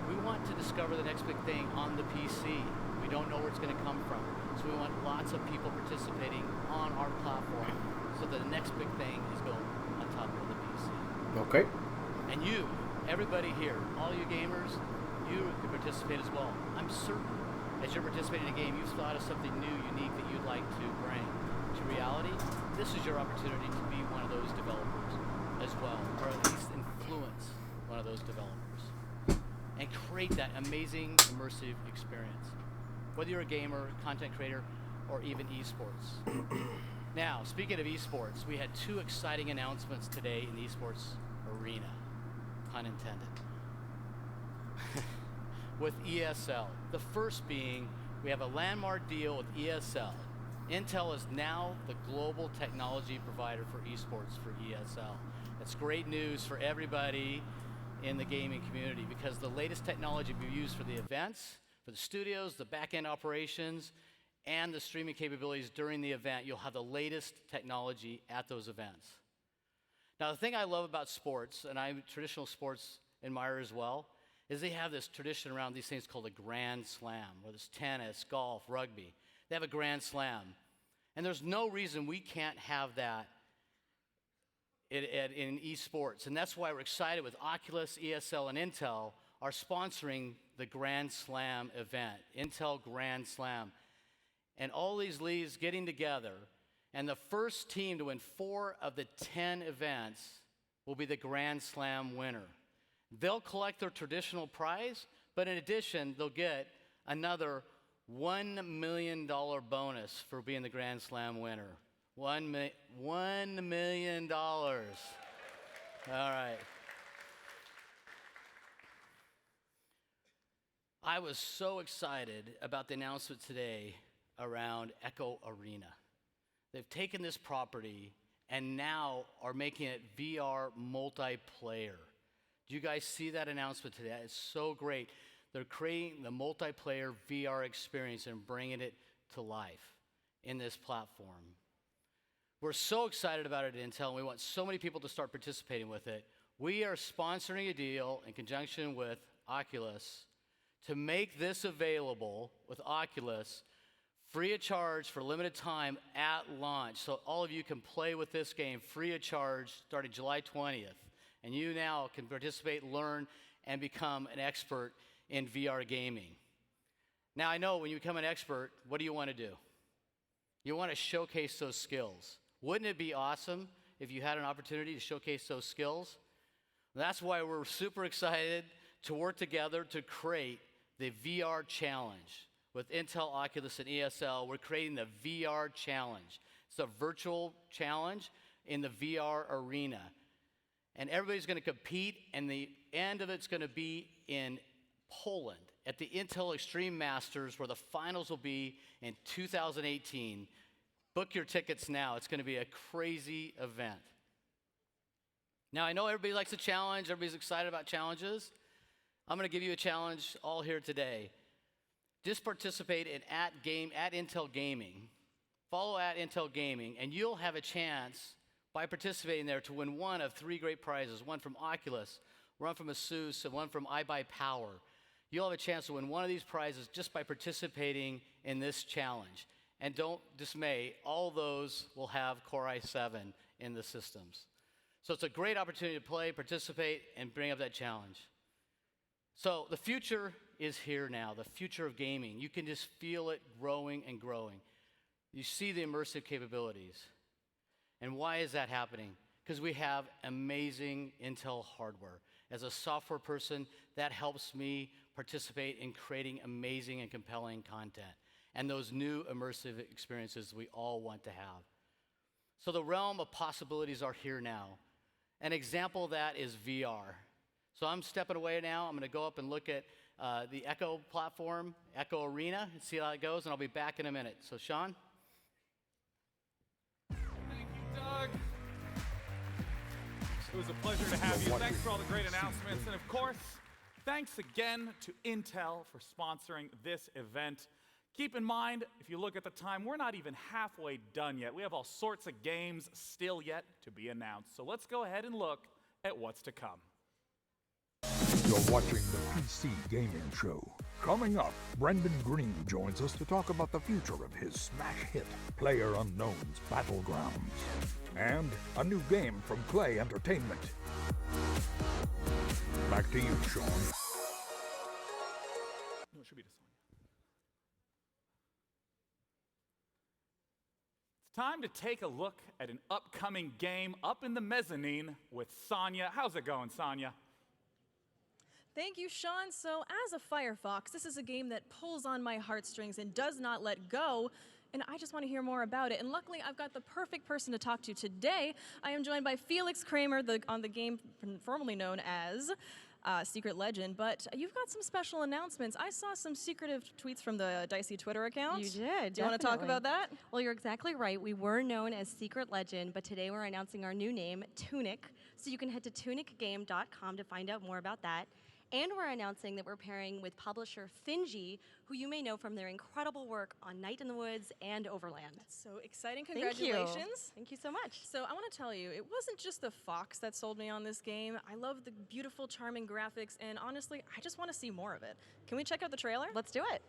We want to discover the next big thing on the PC. We don't know where it's going to come from. So we want lots of people participating on our platform so that the next big thing is going on top of the PC. Okay. And you, everybody here, all you gamers, you can participate as well. I'm certain as you're participating in a game, you've thought of something new, unique that you'd like to bring to reality. This is your opportunity to be one of those developers as well, or at least influence one of those developers and create that amazing immersive experience. Whether you're a gamer, content creator, or even eSports. Now, speaking of eSports, we had 2 exciting announcements today in the eSports arena, pun intended, with ESL. The first being, we have a landmark deal with ESL. Intel is now the global technology provider for eSports for ESL. That's great news for everybody in the gaming community because the latest technology we use for the events, for the studios, the back-end operations, and the streaming capabilities during the event. You'll have the latest technology at those events. Now, the thing I love about sports, and I'm a traditional sports admirer as well, is they have this tradition around these things called a Grand Slam, whether it's tennis, golf, rugby. They have a Grand Slam. And there's no reason we can't have that in eSports. And that's why we're excited with Oculus, ESL, and Intel are sponsoring the Grand Slam event, Intel Grand Slam. And all these leagues getting together, and the first team to win 4 of the 10 events will be the Grand Slam winner. They'll collect their traditional prize, but in addition, they'll get another $1 million bonus for being the Grand Slam winner. $1 million. All right. I was so excited about the announcement today around Echo Arena. They've taken this property and now are making it VR multiplayer. Do you guys see that announcement today? It's so great. They're creating the multiplayer VR experience and bringing it to life in this platform. We're so excited about it at Intel, and we want so many people to start participating with it. We are sponsoring a deal in conjunction with Oculus to make this available with Oculus free of charge for limited time at launch. So all of you can play with this game free of charge starting July 20th. And you now can participate, learn, and become an expert in VR gaming. Now, I know when you become an expert, what do you want to do? You want to showcase those skills. Wouldn't it be awesome if you had an opportunity to showcase those skills? That's why we're super excited to work together to create the VR Challenge. With Intel, Oculus, and ESL, we're creating the VR Challenge. It's a virtual challenge in the VR arena. And everybody's going to compete, and the end of it's going to be in Poland at the Intel Extreme Masters, where the finals will be in 2018. Book your tickets now. It's going to be a crazy event. Now, I know everybody likes a challenge. Everybody's excited about challenges. I'm going to give you a challenge all here today. Just participate in at Intel Gaming. Follow at Intel Gaming, and you'll have a chance by participating there to win one of 3 great prizes, one from Oculus, one from Asus, and one from iBuyPower. You'll have a chance to win one of these prizes just by participating in this challenge. And don't dismay, all those will have Core i7 in the systems. So it's a great opportunity to play, participate, and bring up that challenge. So the future is here now, the future of gaming. You can just feel it growing and growing. You see the immersive capabilities. And why is that happening? Because we have amazing Intel hardware. As a software person, that helps me participate in creating amazing and compelling content and those new immersive experiences we all want to have. So the realm of possibilities are here now. An example of that is VR. So I'm stepping away now. I'm going to go up and look at the Echo platform, Echo Arena, and see how it goes, and I'll be back in a minute. So Sean? Thank you, Doug. It was a pleasure to have you. Thanks for all the great announcements. And of course, thanks again to Intel for sponsoring this event. Keep in mind, if you look at the time, we're not even halfway done yet. We have all sorts of games still yet to be announced. So let's go ahead and look at what's to come. You're watching the PC Gaming Show. Coming up, Brendan Green joins us to talk about the future of his smash hit, PlayerUnknown's Battlegrounds. And a new game from Clay Entertainment. Back to you, Sean. No, it should be to Sonya. It's time to take a look at an upcoming game up in the mezzanine with Sonya. How's it going, Sonya? Thank you, Sean. So as a Firefox, this is a game that pulls on my heartstrings and does not let go, and I just want to hear more about it. And luckily, I've got the perfect person to talk to today. I am joined by Felix Kramer on the game formerly known as Secret Legend, but you've got some special announcements. I saw some secretive tweets from the Dicey Twitter account. You did, Do you want to talk about that? Well, you're exactly right. We were known as Secret Legend, but today we're announcing our new name, Tunic. So you can head to tunicgame.com to find out more about that. And we're announcing that we're pairing with publisher Finji, who you may know from their incredible work on Night in the Woods and Overland. That's so exciting. Thank you. Congratulations. Thank you so much. So I want to tell you, it wasn't just the fox that sold me on this game. I love the beautiful, charming graphics, and honestly, I just want to see more of it. Can we check out the trailer? Let's do it.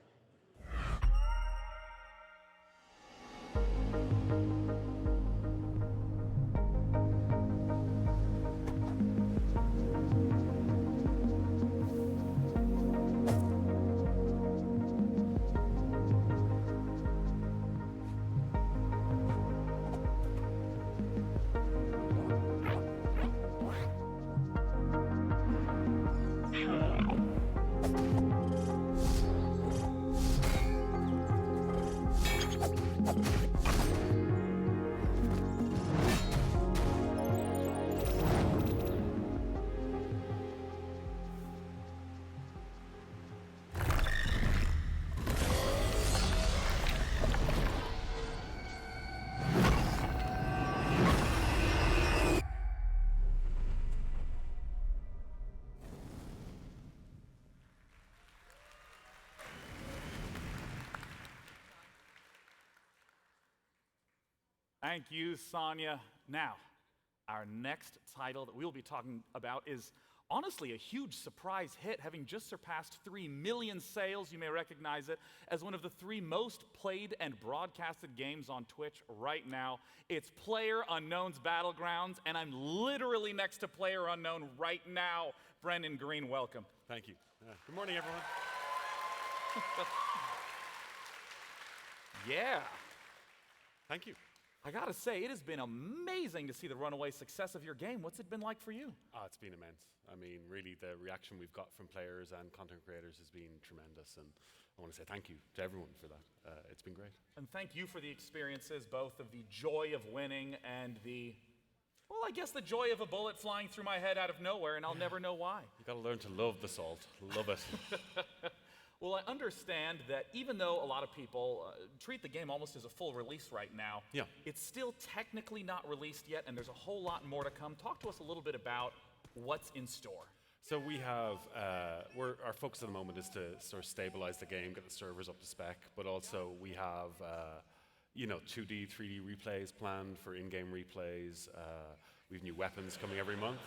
Thank you, Sonia. Now, our next title that we'll be talking about is honestly a huge surprise hit, having just surpassed 3 million sales. You may recognize it as one of the 3 most played and broadcasted games on Twitch right now. It's PlayerUnknown's Battlegrounds, and I'm literally next to PlayerUnknown right now. Brendan Green, welcome. Thank you. Good morning, everyone. Yeah. Thank you. I gotta say, it has been amazing to see the runaway success of your game. What's it been like for you? Oh, it's been immense. I mean, really, the reaction we've got from players and content creators has been tremendous, and I want to say thank you to everyone for that. It's been great. And thank you for the experiences, both of the joy of winning and the, well, I guess the joy of a bullet flying through my head out of nowhere, and I'll never know why. You gotta learn to love the salt. Love it. Well, I understand that even though a lot of people treat the game almost as a full release right now, yeah, it's still technically not released yet, and there's a whole lot more to come. Talk to us a little bit about what's in store. So we have, our focus at the moment is to sort of stabilize the game, get the servers up to spec, but also we have, 2D, 3D replays planned for in-game replays. We have new weapons coming every month.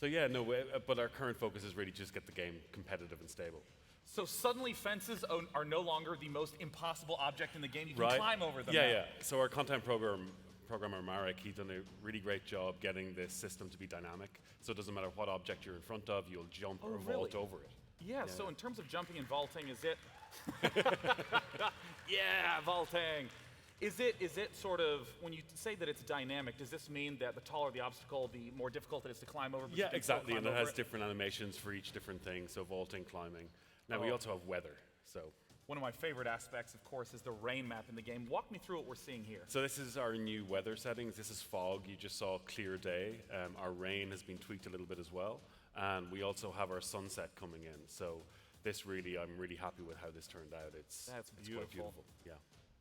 So yeah, no, but our current focus is really just get the game competitive and stable. So suddenly fences are no longer the most impossible object in the game. You can climb over them. Yeah. So our content programmer Marek, he's done a really great job getting this system to be dynamic. So it doesn't matter what object you're in front of, you'll jump or vault over it. Yeah, so in terms of jumping and vaulting, is it? Yeah, vaulting. Is it sort of, when you say that it's dynamic, does this mean that the taller the obstacle, the more difficult it is to climb over? Yeah, exactly, and it has different animations for each different thing, so vaulting, climbing. Now we also have weather, so. One of my favorite aspects, of course, is the rain map in the game. Walk me through what we're seeing here. So this is our new weather settings. This is fog. You just saw clear day. Our rain has been tweaked a little bit as well, and we also have our sunset coming in. So this really, I'm really happy with how this turned out. It's quite beautiful. Yeah.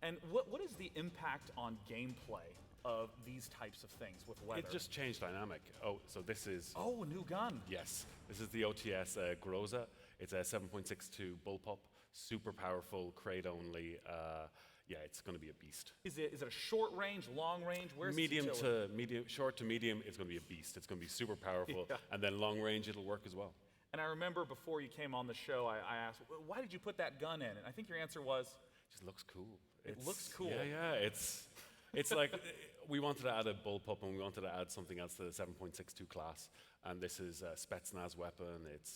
And what is the impact on gameplay of these types of things with weather? It just changed dynamic. Oh, so this is... Oh, a new gun. Yes. This is the OTS Groza. It's a 7.62 bullpup, super powerful, crate only. Yeah, it's going to be a beast. Is it a short range, long range? Where's short to medium, it's going to be a beast. It's going to be super powerful. Yeah. And then long range, it'll work as well. And I remember before you came on the show, I asked, why did you put that gun in? And I think your answer was... It just looks cool. It looks cool. Yeah. It's like we wanted to add a bullpup and we wanted to add something else to the 7.62 class. And this is a Spetsnaz weapon. It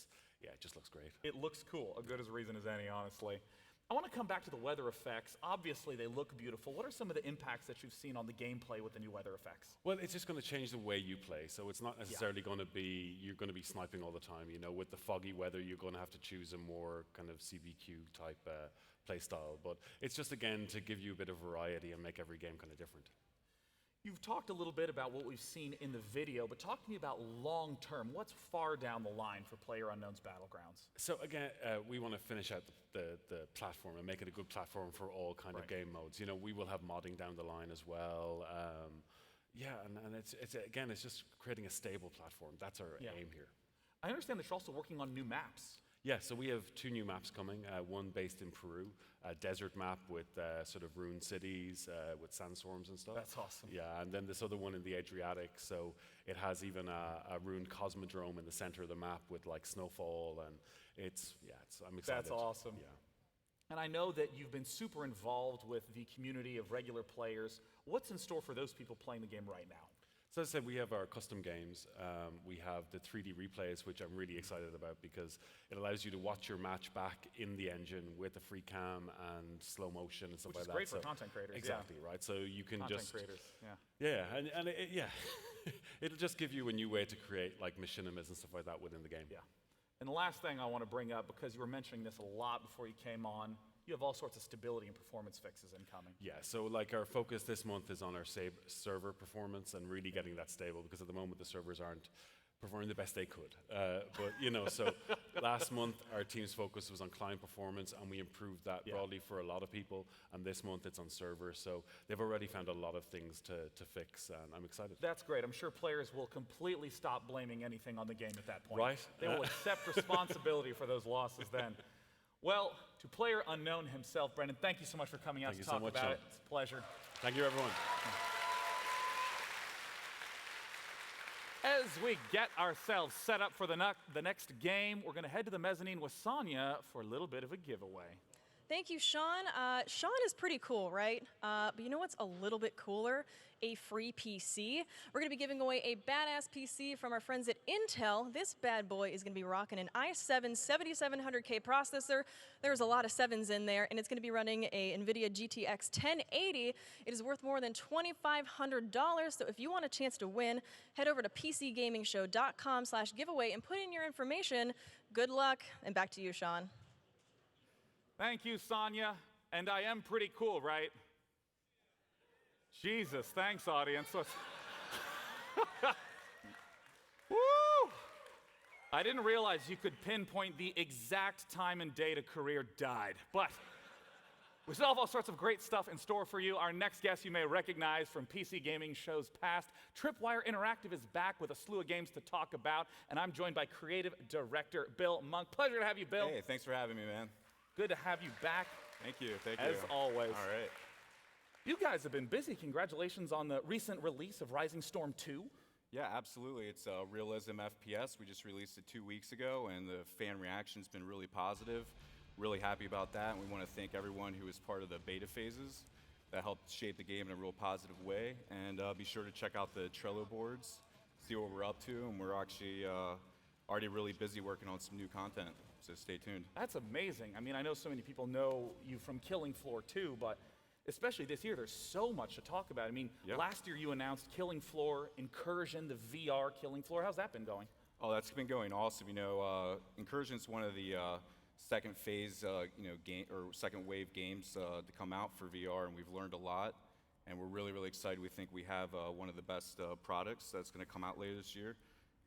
just looks great. It looks cool. As good as reason as any, honestly. I want to come back to the weather effects. Obviously, they look beautiful. What are some of the impacts that you've seen on the gameplay with the new weather effects? Well, it's just going to change the way you play. So it's not necessarily going to be, you're going to be sniping all the time. You know, with the foggy weather, you're going to have to choose a more kind of CBQ type play style. But it's just, again, to give you a bit of variety and make every game kind of different. You've talked a little bit about what we've seen in the video, but talk to me about long term. What's far down the line for PlayerUnknown's Battlegrounds? So again, we want to finish out the platform and make it a good platform for all kind of game modes. You know, we will have modding down the line as well. Yeah, and it's just creating a stable platform. That's our aim here. I understand that you're also working on new maps. Yeah, so we have 2 new maps coming. One based in Peru, a desert map with sort of ruined cities with sandstorms and stuff. That's awesome. Yeah, and then this other one in the Adriatic. So it has even a ruined cosmodrome in the center of the map with like snowfall, and I'm excited. That's awesome. Yeah. And I know that you've been super involved with the community of regular players. What's in store for those people playing the game right now? So as I said, we have our custom games. We have the 3D replays, which I'm really excited about because it allows you to watch your match back in the engine with a free cam and slow motion and stuff Which like is that. great for content creators. Exactly, right? So you can content creators, it'll just give you a new way to create like machinimas and stuff like that within the game. Yeah. And the last thing I want to bring up, because you were mentioning this a lot before you came on, you have all sorts of stability and performance fixes incoming. Yeah, so like our focus this month is on our server performance and really getting that stable, because at the moment the servers aren't performing the best they could. But you know, so last month our team's focus was on client performance, and we improved that broadly for a lot of people. And this month it's on servers, so they've already found a lot of things to fix, and I'm excited. That's great. I'm sure players will completely stop blaming anything on the game at that point. Right. They will accept responsibility for those losses then. Well, to Player Unknown himself, Brendan, thank you so much for coming out to talk about it. It's a pleasure. Thank you, everyone. As we get ourselves set up for the next game, we're going to head to the mezzanine with Sonia for a little bit of a giveaway. Thank you, Sean. Sean is pretty cool, right? But you know what's a little bit cooler? A free PC. We're going to be giving away a badass PC from our friends at Intel. This bad boy is going to be rocking an i7 7700K processor. There's a lot of 7s in there, and it's going to be running a NVIDIA GTX 1080. It is worth more than $2,500, so if you want a chance to win, head over to PCGamingShow.com/giveaway and put in your information. Good luck, and back to you, Sean. Thank you, Sonia. And I am pretty cool, right? Jesus, thanks, audience. Woo! I didn't realize you could pinpoint the exact time and date a career died, but we still have all sorts of great stuff in store for you. Our next guest you may recognize from PC gaming shows past. Tripwire Interactive is back with a slew of games to talk about, and I'm joined by creative director Bill Monk. Pleasure to have you, Bill. Hey, thanks for having me, man. Good to have you back. Thank you, thank you. As always. All right. You guys have been busy. Congratulations on the recent release of Rising Storm 2. Yeah, absolutely. It's a realism FPS. We just released it 2 weeks ago, and the fan reaction's been really positive. Really happy about that, and we want to thank everyone who was part of the beta phases that helped shape the game in a real positive way. And be sure to check out the Trello boards, see what we're up to, and we're actually already really busy working on some new content. So stay tuned. That's amazing. I mean, I know so many people know you from Killing Floor 2, but especially this year, there's so much to talk about. I mean, last year you announced Killing Floor Incursion, the VR Killing Floor. How's that been going? Oh, that's been going awesome. You know, Incursion's one of the second phase, game or second wave games to come out for VR, and we've learned a lot. And we're really, really excited. We think we have one of the best products that's going to come out later this year.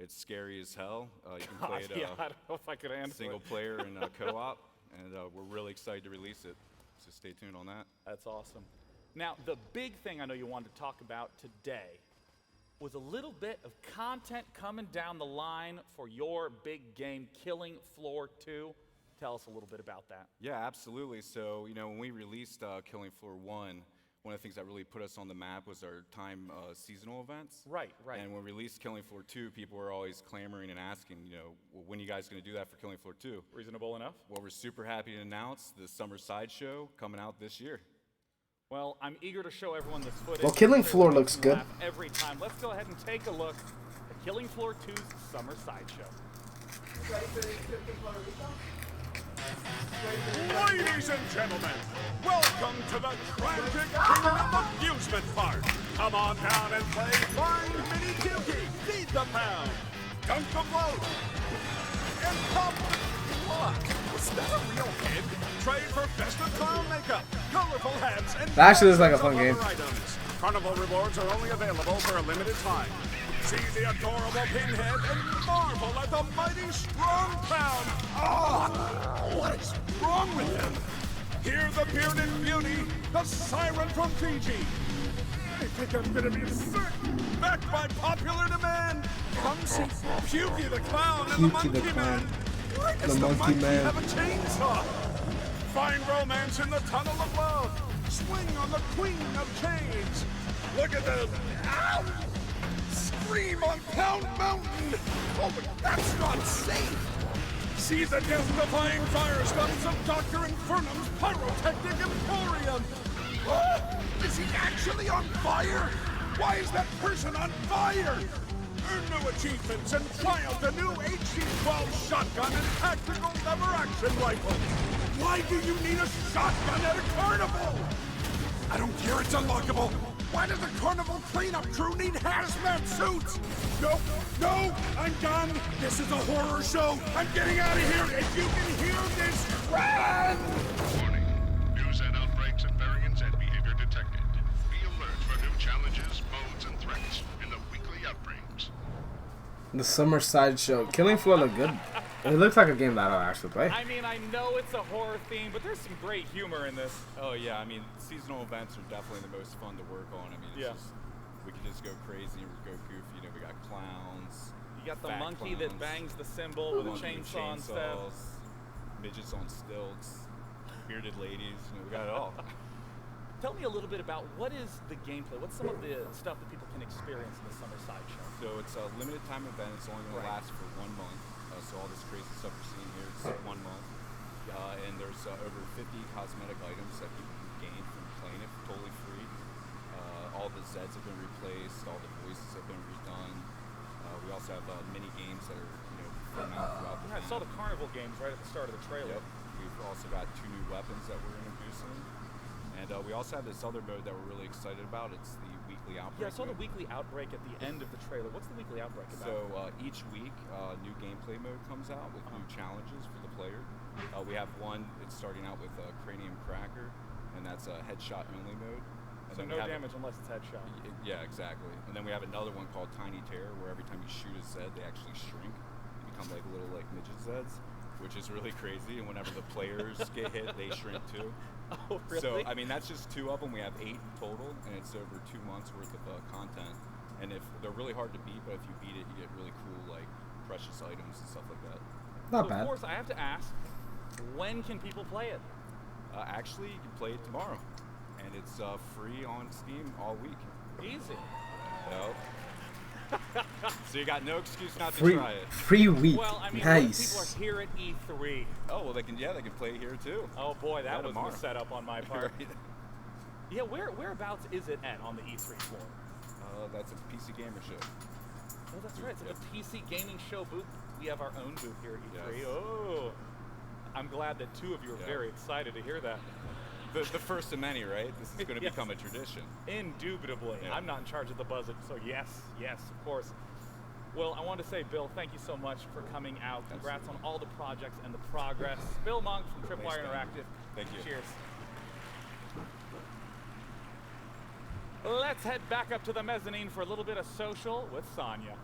It's scary as hell. You can play it I don't know if I could handle single player and co-op, and we're really excited to release it. So stay tuned on that. That's awesome. Now, the big thing I know you wanted to talk about today was a little bit of content coming down the line for your big game, Killing Floor 2. Tell us a little bit about that. Yeah, absolutely. So, you know, when we released Killing Floor 1, one of the things that really put us on the map was our time seasonal events. Right, right. And when we released Killing Floor 2, people were always clamoring and asking, you know, well, when are you guys going to do that for Killing Floor 2? Reasonable enough. Well, we're super happy to announce the Summer Sideshow coming out this year. Well, I'm eager to show everyone this footage. Well, Killing Floor looks good. Every time. Let's go ahead and take a look at Killing Floor 2's Summer Sideshow. Ready for the Killing Floor? Ladies and gentlemen, welcome to the Frantic Kingdom Amusement Park. Come on down and play Find Mini Dookie, Feed the Pound, Dunk the Float, and Pop. What? Was that a real head? Trade for Festive Clown makeup, colorful hats, and that actually looks like a fun game. Items. Carnival rewards are only available for a limited time. See the adorable Pinhead and marvel at the mighty strong clown. Oh, what is wrong with him? Hear the bearded beauty, the siren from Fiji. think I'm gonna be sick. Backed by popular demand. Come see Pukey the Clown and the Monkey Man. Why does the monkey have a chainsaw? Find romance in the tunnel of love. Swing on the queen of chains. Look at them. Ow! Scream on Pound Mountain. Oh, but that's not safe. See the death-defying fire stunts of Dr. Infernum's pyrotechnic emporium. Is he actually on fire? Why is that person on fire? Earn new achievements and triumph the new HC-12 shotgun and tactical lever-action rifle. Why do you need a shotgun at a carnival? I don't care, it's unlockable. Why does the carnival cleanup crew need hazmat suits? No, no, I'm done. This is a horror show. I'm getting out of here. If you can hear this, run! Warning. News and outbreaks and variants and behavior detected. Be alert for new challenges, modes, and threats in the weekly outbreaks. The summer sideshow. Killing Floor looked good. It looks like a game that I'll actually play. I mean, I know it's a horror theme, but there's some great humor in this. Oh yeah, I mean, seasonal events are definitely the most fun to work on. I mean, it's just, we can just go crazy and go goofy. You know, we got clowns. You got the monkey that bangs the cymbal with a chainsaw instead. Midgets on stilts, bearded ladies. You know, we got it all. Tell me a little bit about what is the gameplay? What's some of the stuff that people can experience in the summer sideshow? So it's a limited time event. It's only going to last for 1 month. So all this crazy stuff you're seeing here, it's 1 month. And there's over 50 cosmetic items that people can gain from playing it totally free. All the Zeds have been replaced. All the voices have been redone. We also have mini games that are, filming throughout the I saw the carnival games right at the start of the trailer. Yep. We've also got 2 new weapons that we're introducing. And we also have this other mode that we're really excited about. It's the weekly outbreak. Yeah, I saw the weekly outbreak at the end of the trailer. What's the weekly outbreak about? So each week, new gameplay mode comes out with new challenges for the player. We have one, it's starting out with Cranium Cracker, and that's a headshot only mode. And So then no we have damage unless it's headshot. Yeah, exactly. And then we have another one called Tiny Terror, where every time you shoot a Zed, they actually shrink. They become like little midget Zeds, which is really crazy. And whenever the players get hit, they shrink too. Oh, really? So, I mean, that's just 2 of them. We have 8 in total, and it's over 2 months worth of content. And if they're really hard to beat, but if you beat it, you get really cool, like, precious items and stuff like that. Not bad. Of course, I have to ask, when can people play it? Actually, you can play it tomorrow. And it's free on Steam all week. Easy. Yep. So you got no excuse not to Free, try it. free week. Well, I mean, nice. people are here at E3. Oh, well, they can play here too. Oh boy, that was tomorrow. a setup on my part. Right. Yeah, whereabouts is it at on the E3 floor? That's a PC Gamer show. Oh, that's right. It's at the PC Gaming Show booth. We have our own booth here at E3. Yes. Oh, I'm glad that 2 of you are very excited to hear that. The first of many, right? This is going to Yes. become a tradition. Indubitably. Yeah. I'm not in charge of the buzzer, so yes, of course. Well, I want to say, Bill, thank you so much for coming out. Congrats on all the projects and the progress. Bill Monk from Tripwire Interactive. Thank you. Cheers. Let's head back up to the mezzanine for a little bit of social with Sonya.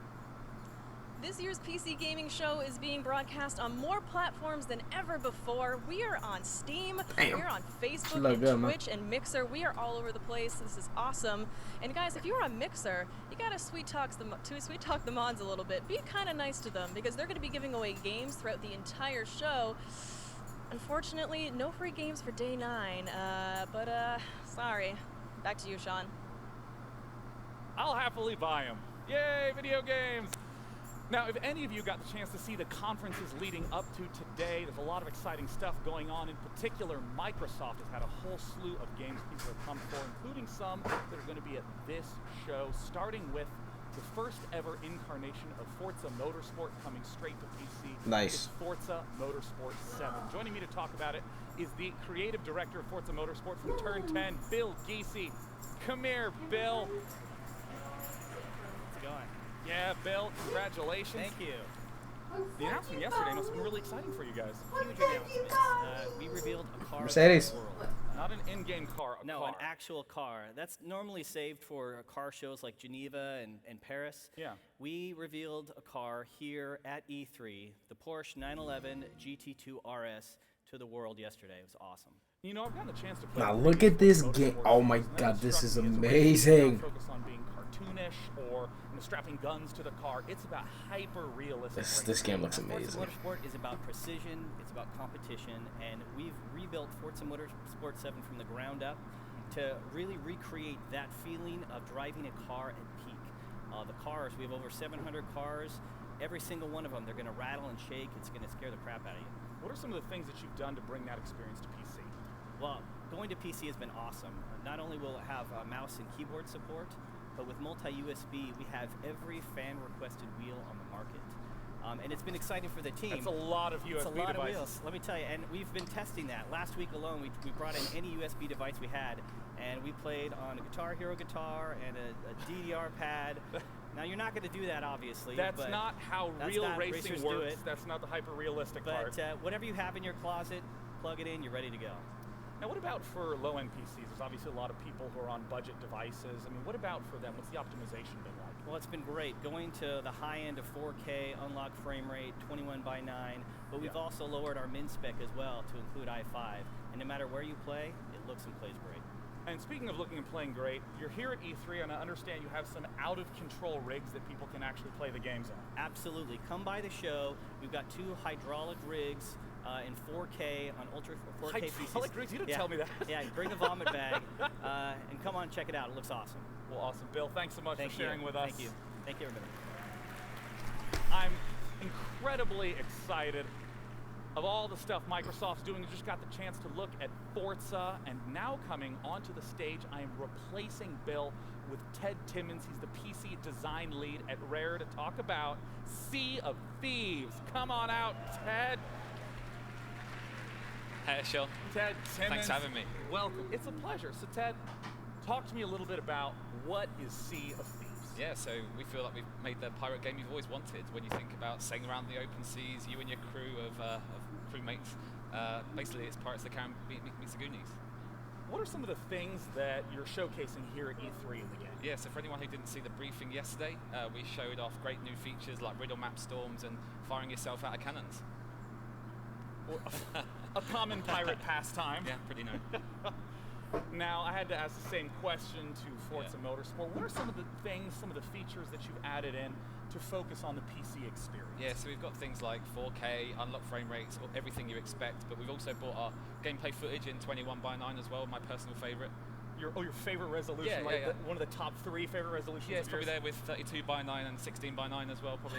This year's PC Gaming Show is being broadcast on more platforms than ever before. We are on Steam, we're on Facebook and Twitch and Mixer. We are all over the place. This is awesome. And guys, if you're on Mixer, you gotta sweet talk the mods a little bit. Be kind of nice to them because they're gonna be giving away games throughout the entire show. Unfortunately, no free games for day 9, but sorry. Back to you, Sean. I'll happily buy them. Yay, video games! Now, if any of you got the chance to see the conferences leading up to today, there's a lot of exciting stuff going on. In particular, Microsoft has had a whole slew of games people have come for, including some that are going to be at this show, starting with the first ever incarnation of Forza Motorsport coming straight to PC. Nice. It's Forza Motorsport 7. Joining me to talk about it is the creative director of Forza Motorsport from Turn 10, Bill Giese. Come here, Bill. How's it going? Yeah, Bill, congratulations. Thank you. The announcement yesterday must have been really exciting for you guys. Huge announcement. We revealed a car. Mercedes. Of the world. Not an in-game car, a No, car. an actual car. That's normally saved for car shows like Geneva and Paris. Yeah. We revealed a car here at E3, the Porsche 911 GT2 RS to the world yesterday. It was awesome. You know, I've gotten the chance to play. Now look at this game. Oh my god, this is amazing. Focus on being cartoonish or strapping guns to the car. It's about hyper realistic. This game looks amazing. Forza Motorsport is about precision. It's about competition, and we've rebuilt Forza Motorsport 7 from the ground up to really recreate that feeling of driving a car at peak. The cars, we have over 700 cars. Every single one of them, they're going to rattle and shake. It's going to scare the crap out of you. What are some of the things that you've done to bring that experience to PC? Well, going to PC has been awesome. Not only will it have mouse and keyboard support, but with multi-USB, we have every fan-requested wheel on the market. And it's been exciting for the team. That's a lot of USB It's a lot devices. of wheels, let me tell you. And we've been testing that. Last week alone, we brought in any USB device we had, and we played on a Guitar Hero guitar and a DDR pad. Now, you're not going to do that, obviously. That's not how real racing works. Do it. That's not the hyper-realistic part. But whatever you have in your closet, plug it in, you're ready to go. Now, what about for low-end PCs? There's obviously a lot of people who are on budget devices. I mean, what about for them? What's the optimization been like? Well, it's been great. Going to the high end of 4K, unlocked frame rate, 21:9, but we've also lowered our min spec as well to include i5. And no matter where you play, it looks and plays great. And speaking of looking and playing great, you're here at E3, and I understand you have some out-of-control rigs that people can actually play the games on. Absolutely. Come by the show. We've got 2 hydraulic rigs in 4K on Ultra 4K Hydraulic PCs. rigs? You didn't tell me that. Yeah, bring the vomit bag and come on, check it out. It looks awesome. Well, awesome. Bill, thanks so much for sharing with us. Thank you. Thank you, everybody. I'm incredibly excited of all the stuff Microsoft's doing. We just got the chance to look at Forza, and now coming onto the stage, I am replacing Bill with Ted Timmons. He's the PC design lead at Rare to talk about Sea of Thieves. Come on out, Ted. Hey, Shell. Ted Timmons. Thanks for having me. Welcome. It's a pleasure. So, Ted, talk to me a little bit about what is Sea of Thieves. Yeah, so we feel like we've made the pirate game you've always wanted. When you think about sailing around the open seas, you and your crew of crewmates, basically it's Pirates of the Caribbean meets the Goonies. What are some of the things that you're showcasing here at E3 in the game? Yeah, so for anyone who didn't see the briefing yesterday, we showed off great new features like riddle map storms and firing yourself out of cannons. Well, a common pirate pastime. Yeah, pretty known. Now, I had to ask the same question to Forza Motorsport. What are some of the things, some of the features that you've added in to focus on the PC experience? Yeah, so we've got things like 4K, unlocked frame rates, everything you expect, but we've also brought our gameplay footage in 21:9 as well, my personal favorite. Your favorite resolution, yeah, like yeah. One of the top 3 favorite resolutions. Yeah, it's probably there with 32:9 and 16:9 as well, probably.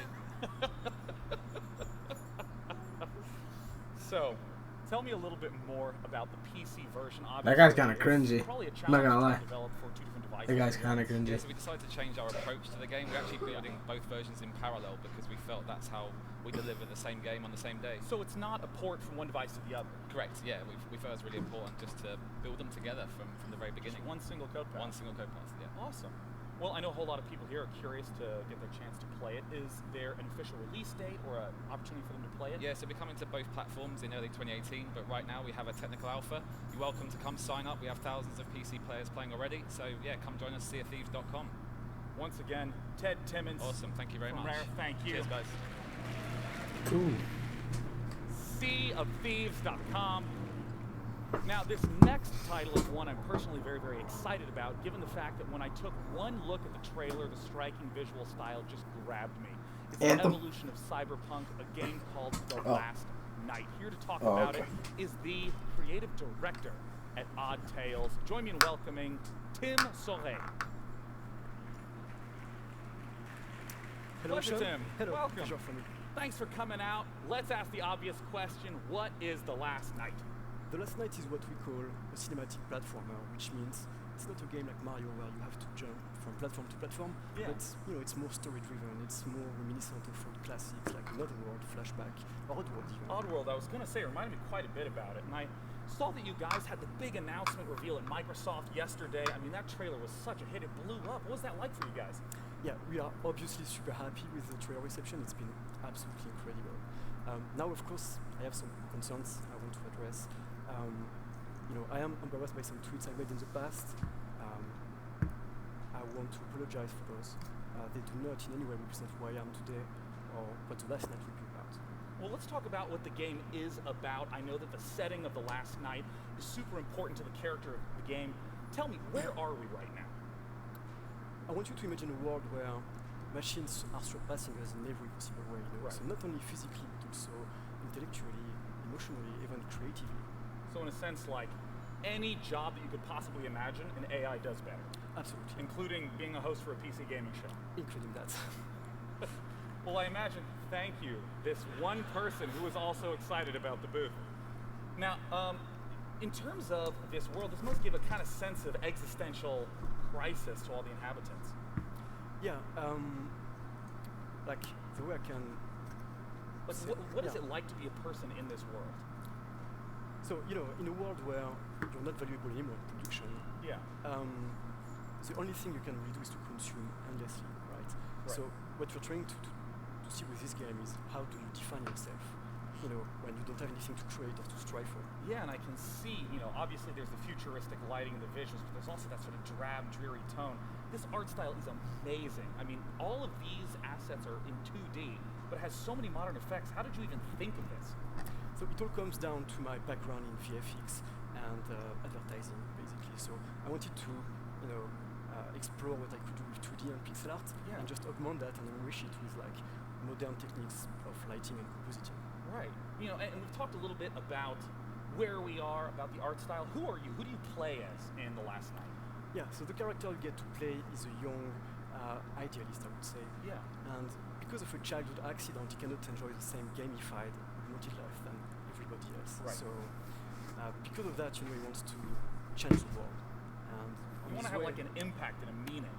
So, tell me a little bit more about the PC version. That guy's kind of cringy. I'm not gonna lie. That guy's kind of cringy. Yeah, so we decided to change our approach to the game. We're actually building both versions in parallel because we felt that's how we deliver the same game on the same day. So it's not a port from one device to the other? Correct, yeah. We felt it was really important just to build them together from the very beginning. Just one single code path? One single code path, yeah. Awesome. Well, I know a whole lot of people here are curious to get their chance to play it. Is there an official release date or an opportunity for them to play it? Yeah, so we're coming to both platforms in early 2018, but right now we have a technical alpha. You're welcome to come sign up. We have thousands of PC players playing already, so yeah, come join us, seaofthieves.com. Once again, Ted Timmons. Awesome, thank you very from much. Rare, thank you. Cheers, guys. Cool. Seaofthieves.com. Now, this next title is one I'm personally very, very excited about, given the fact that when I took one look at the trailer, the striking visual style just grabbed me. It's an evolution of Cyberpunk, a game called The Last Night. Here to talk about it is the creative director at Odd Tales. Join me in welcoming Tim Soret. Hello, Pleasure, Sean. Tim. Hello. Welcome. Pleasure for me. Thanks for coming out. Let's ask the obvious question. What is The Last Night? The Last Night is what we call a cinematic platformer, which means it's not a game like Mario where you have to jump from platform to platform, but it's more story-driven, it's more reminiscent of old classics like Another World, Flashback, or Oddworld even. Oddworld, I was going to say, it reminded me quite a bit about it, and I saw that you guys had the big announcement reveal at Microsoft yesterday. I mean, that trailer was such a hit, it blew up. What was that like for you guys? Yeah, we are obviously super happy with the trailer reception. It's been absolutely incredible. Now, of course, I have some concerns I want to address. I am embarrassed by some tweets I made in the past. I want to apologize for those. They do not in any way represent who I am today or what The Last Night will be about. Well, Well, let's talk about what the game is about. I know that the setting of the last night is super important to the character of the game. Tell me, where are we right now? I want you to imagine a world where machines are surpassing us in every possible way. Right. So not only physically, but also intellectually, emotionally, even creatively. So in a sense, like any job that you could possibly imagine, an AI does better. Absolutely. Including being a host for a PC gaming show. Including that. Well, I imagine, thank you, this one person who is also excited about the booth. Now, in terms of this world, this must give a kind of sense of existential crisis to all the inhabitants. Yeah, like the way I can... Like, what is it like to be a person in this world? So, you know, in a world where you're not valuable anymore in production, yeah. The only thing you can really do is to consume endlessly, right? So what you're trying to see with this game is how do you define yourself, you know, when you don't have anything to create or to strive for. Yeah, and I can see, you know, obviously there's the futuristic lighting and the visuals, but there's also that sort of drab, dreary tone. This art style is amazing. I mean, all of these assets are in 2D, but it has so many modern effects. How did you even think of this? So it all comes down to my background in VFX and advertising, basically. So I wanted to, you know, explore what I could do with 2D and pixel art, and just augment that and enrich it with like modern techniques of lighting and compositing. Right. You know, and we've talked a little bit about where we are, about the art style. Who are you? Who do you play as in The Last Night? Yeah, so the character you get to play is a young idealist, I would say. Yeah. And because of a childhood accident, he cannot enjoy the same gamified, augmented life than everybody else. Right. So because of that, you know, he wants to change the world. And you want to have like an impact and a meaning.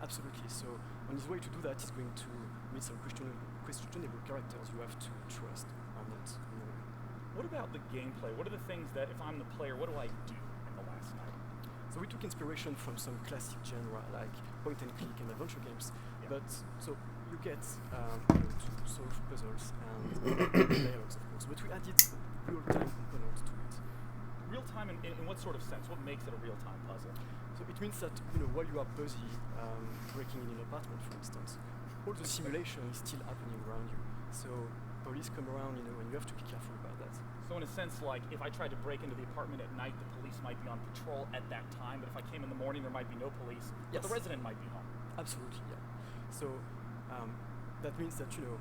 Absolutely. So on his way to do that, he's going to meet some questionable characters you have to trust or not. You know. What about the gameplay? What are the things that, if I'm the player, what do I do in The Last Night? So we took inspiration from some classic genre like point and click and adventure games. Yeah. But so you get to solve puzzles and dialogues, of course. But we added real-time components to it. Real-time in what sort of sense? What makes it a real-time puzzle? So it means that, you know, while you are busy breaking in an apartment, for instance, all the simulation is still happening around you. So police come around, you know, and you have to be careful about that. So in a sense, like if I tried to break into the apartment at night, the police might be on patrol at that time. But if I came in the morning, there might be no police. But the resident might be home. Absolutely, yeah. So that means that, you know,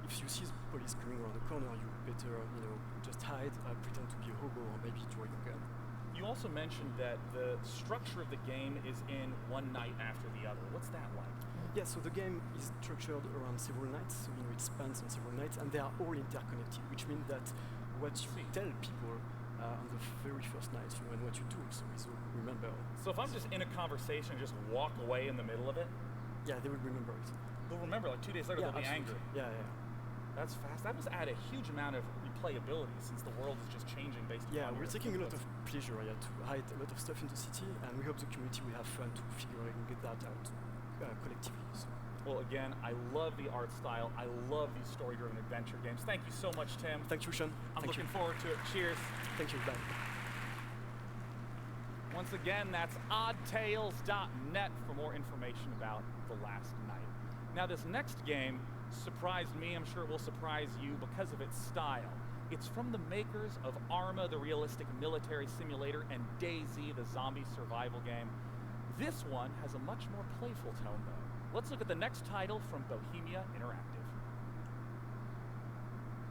if you see the police coming around the corner, you better, you know, just hide, pretend to be a hobo, or maybe draw your gun. You also mentioned that the structure of the game is in one night after the other. What's that like? Yeah, so the game is structured around several nights, so, you know, it spans on several nights, and they are all interconnected, which means that what you tell people on the very first night, you know, and what you do also is remember. So if I'm just in a conversation and just walk away in the middle of it? Yeah, they will remember it. They'll remember, like 2 days later, they'll be angry. Yeah, yeah. That's fast. That must add a huge amount of replayability since the world is just changing based on. Yeah, we're taking a lot of pleasure to hide a lot of stuff in the city, and we hope the community will have fun to figure and get that out collectively. So. Well, again, I love the art style. I love these story-driven adventure games. Thank you so much, Tim. Thank you, Sean. I'm looking forward to it. Cheers. Thank you, Ben. Once again, that's oddtales.net for more information about The Last Night. Now, this next game surprised me. I'm sure it will surprise you because of its style. It's from the makers of Arma, the realistic military simulator, and DayZ, the zombie survival game. This one has a much more playful tone, though. Let's look at the next title from Bohemia Interactive.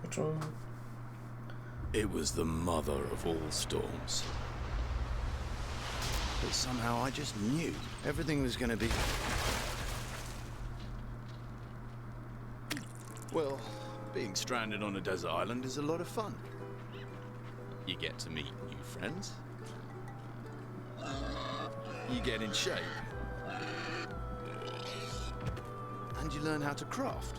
Which one? It was the mother of all storms. But somehow I just knew everything was going to be... Well, being stranded on a desert island is a lot of fun. You get to meet new friends. You get in shape. And you learn how to craft.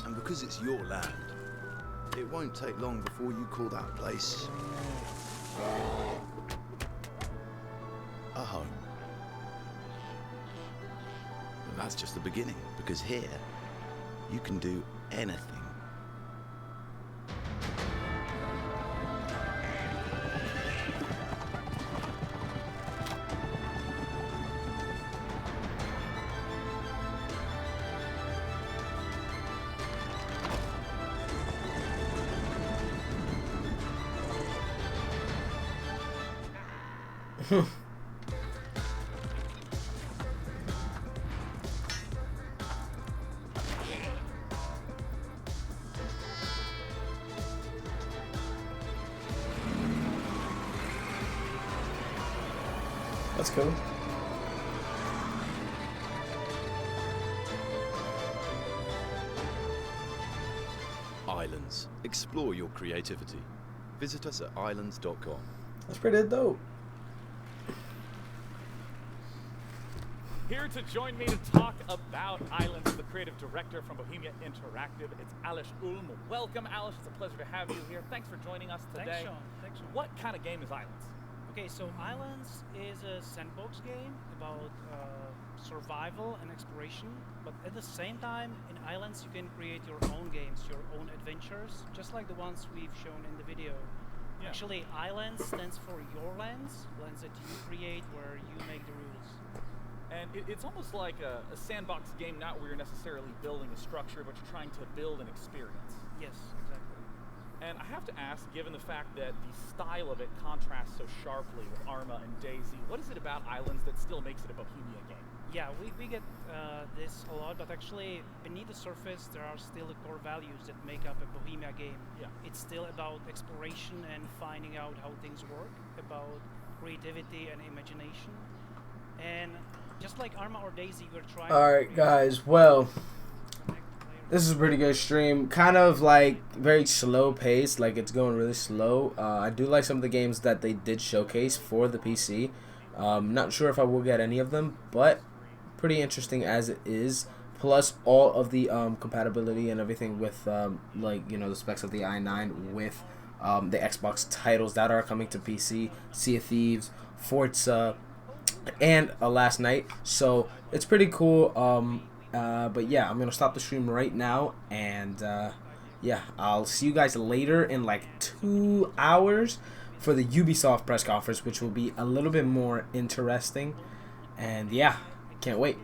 And because it's your land, it won't take long before you call that place a home. But that's just the beginning, because here, you can do anything. That's cool. Islands. Explore your creativity. Visit us at islands.com. That's pretty dope. Here to join me to talk about Islands, the creative director from Bohemia Interactive. It's Alish Ulm. Welcome, Alish. It's a pleasure to have you here. Thanks for joining us today. Thanks, Sean. Thanks, Sean. What kind of game is Islands? Okay, so Islands is a sandbox game about survival and exploration, but at the same time, in Islands you can create your own games, your own adventures, just like the ones we've shown in the video. Yeah. Actually, Islands stands for your lands, lands that you create where you make the rules. And it's almost like a sandbox game, not where you're necessarily building a structure, but you're trying to build an experience. Yes, exactly. And I have to ask, given the fact that the style of it contrasts so sharply with Arma and Daisy, what is it about Islands that still makes it a Bohemia game? Yeah, we get this a lot, but actually beneath the surface there are still the core values that make up a Bohemia game. Yeah. It's still about exploration and finding out how things work, about creativity and imagination. And just like Arma or Daisy, we're trying Alright, guys, well, this is a pretty good stream. Kind of like very slow paced, like it's going really slow. I do like some of the games that they did showcase for the PC. Not sure if I will get any of them, but pretty interesting as it is. Plus all of the compatibility and everything with like, you know, the specs of the i9 with the Xbox titles that are coming to PC, Sea of Thieves, Forza, and Last Night. So it's pretty cool. But yeah, I'm gonna stop the stream right now, and yeah, I'll see you guys later in like 2 hours for the Ubisoft press conference, which will be a little bit more interesting. And yeah, can't wait.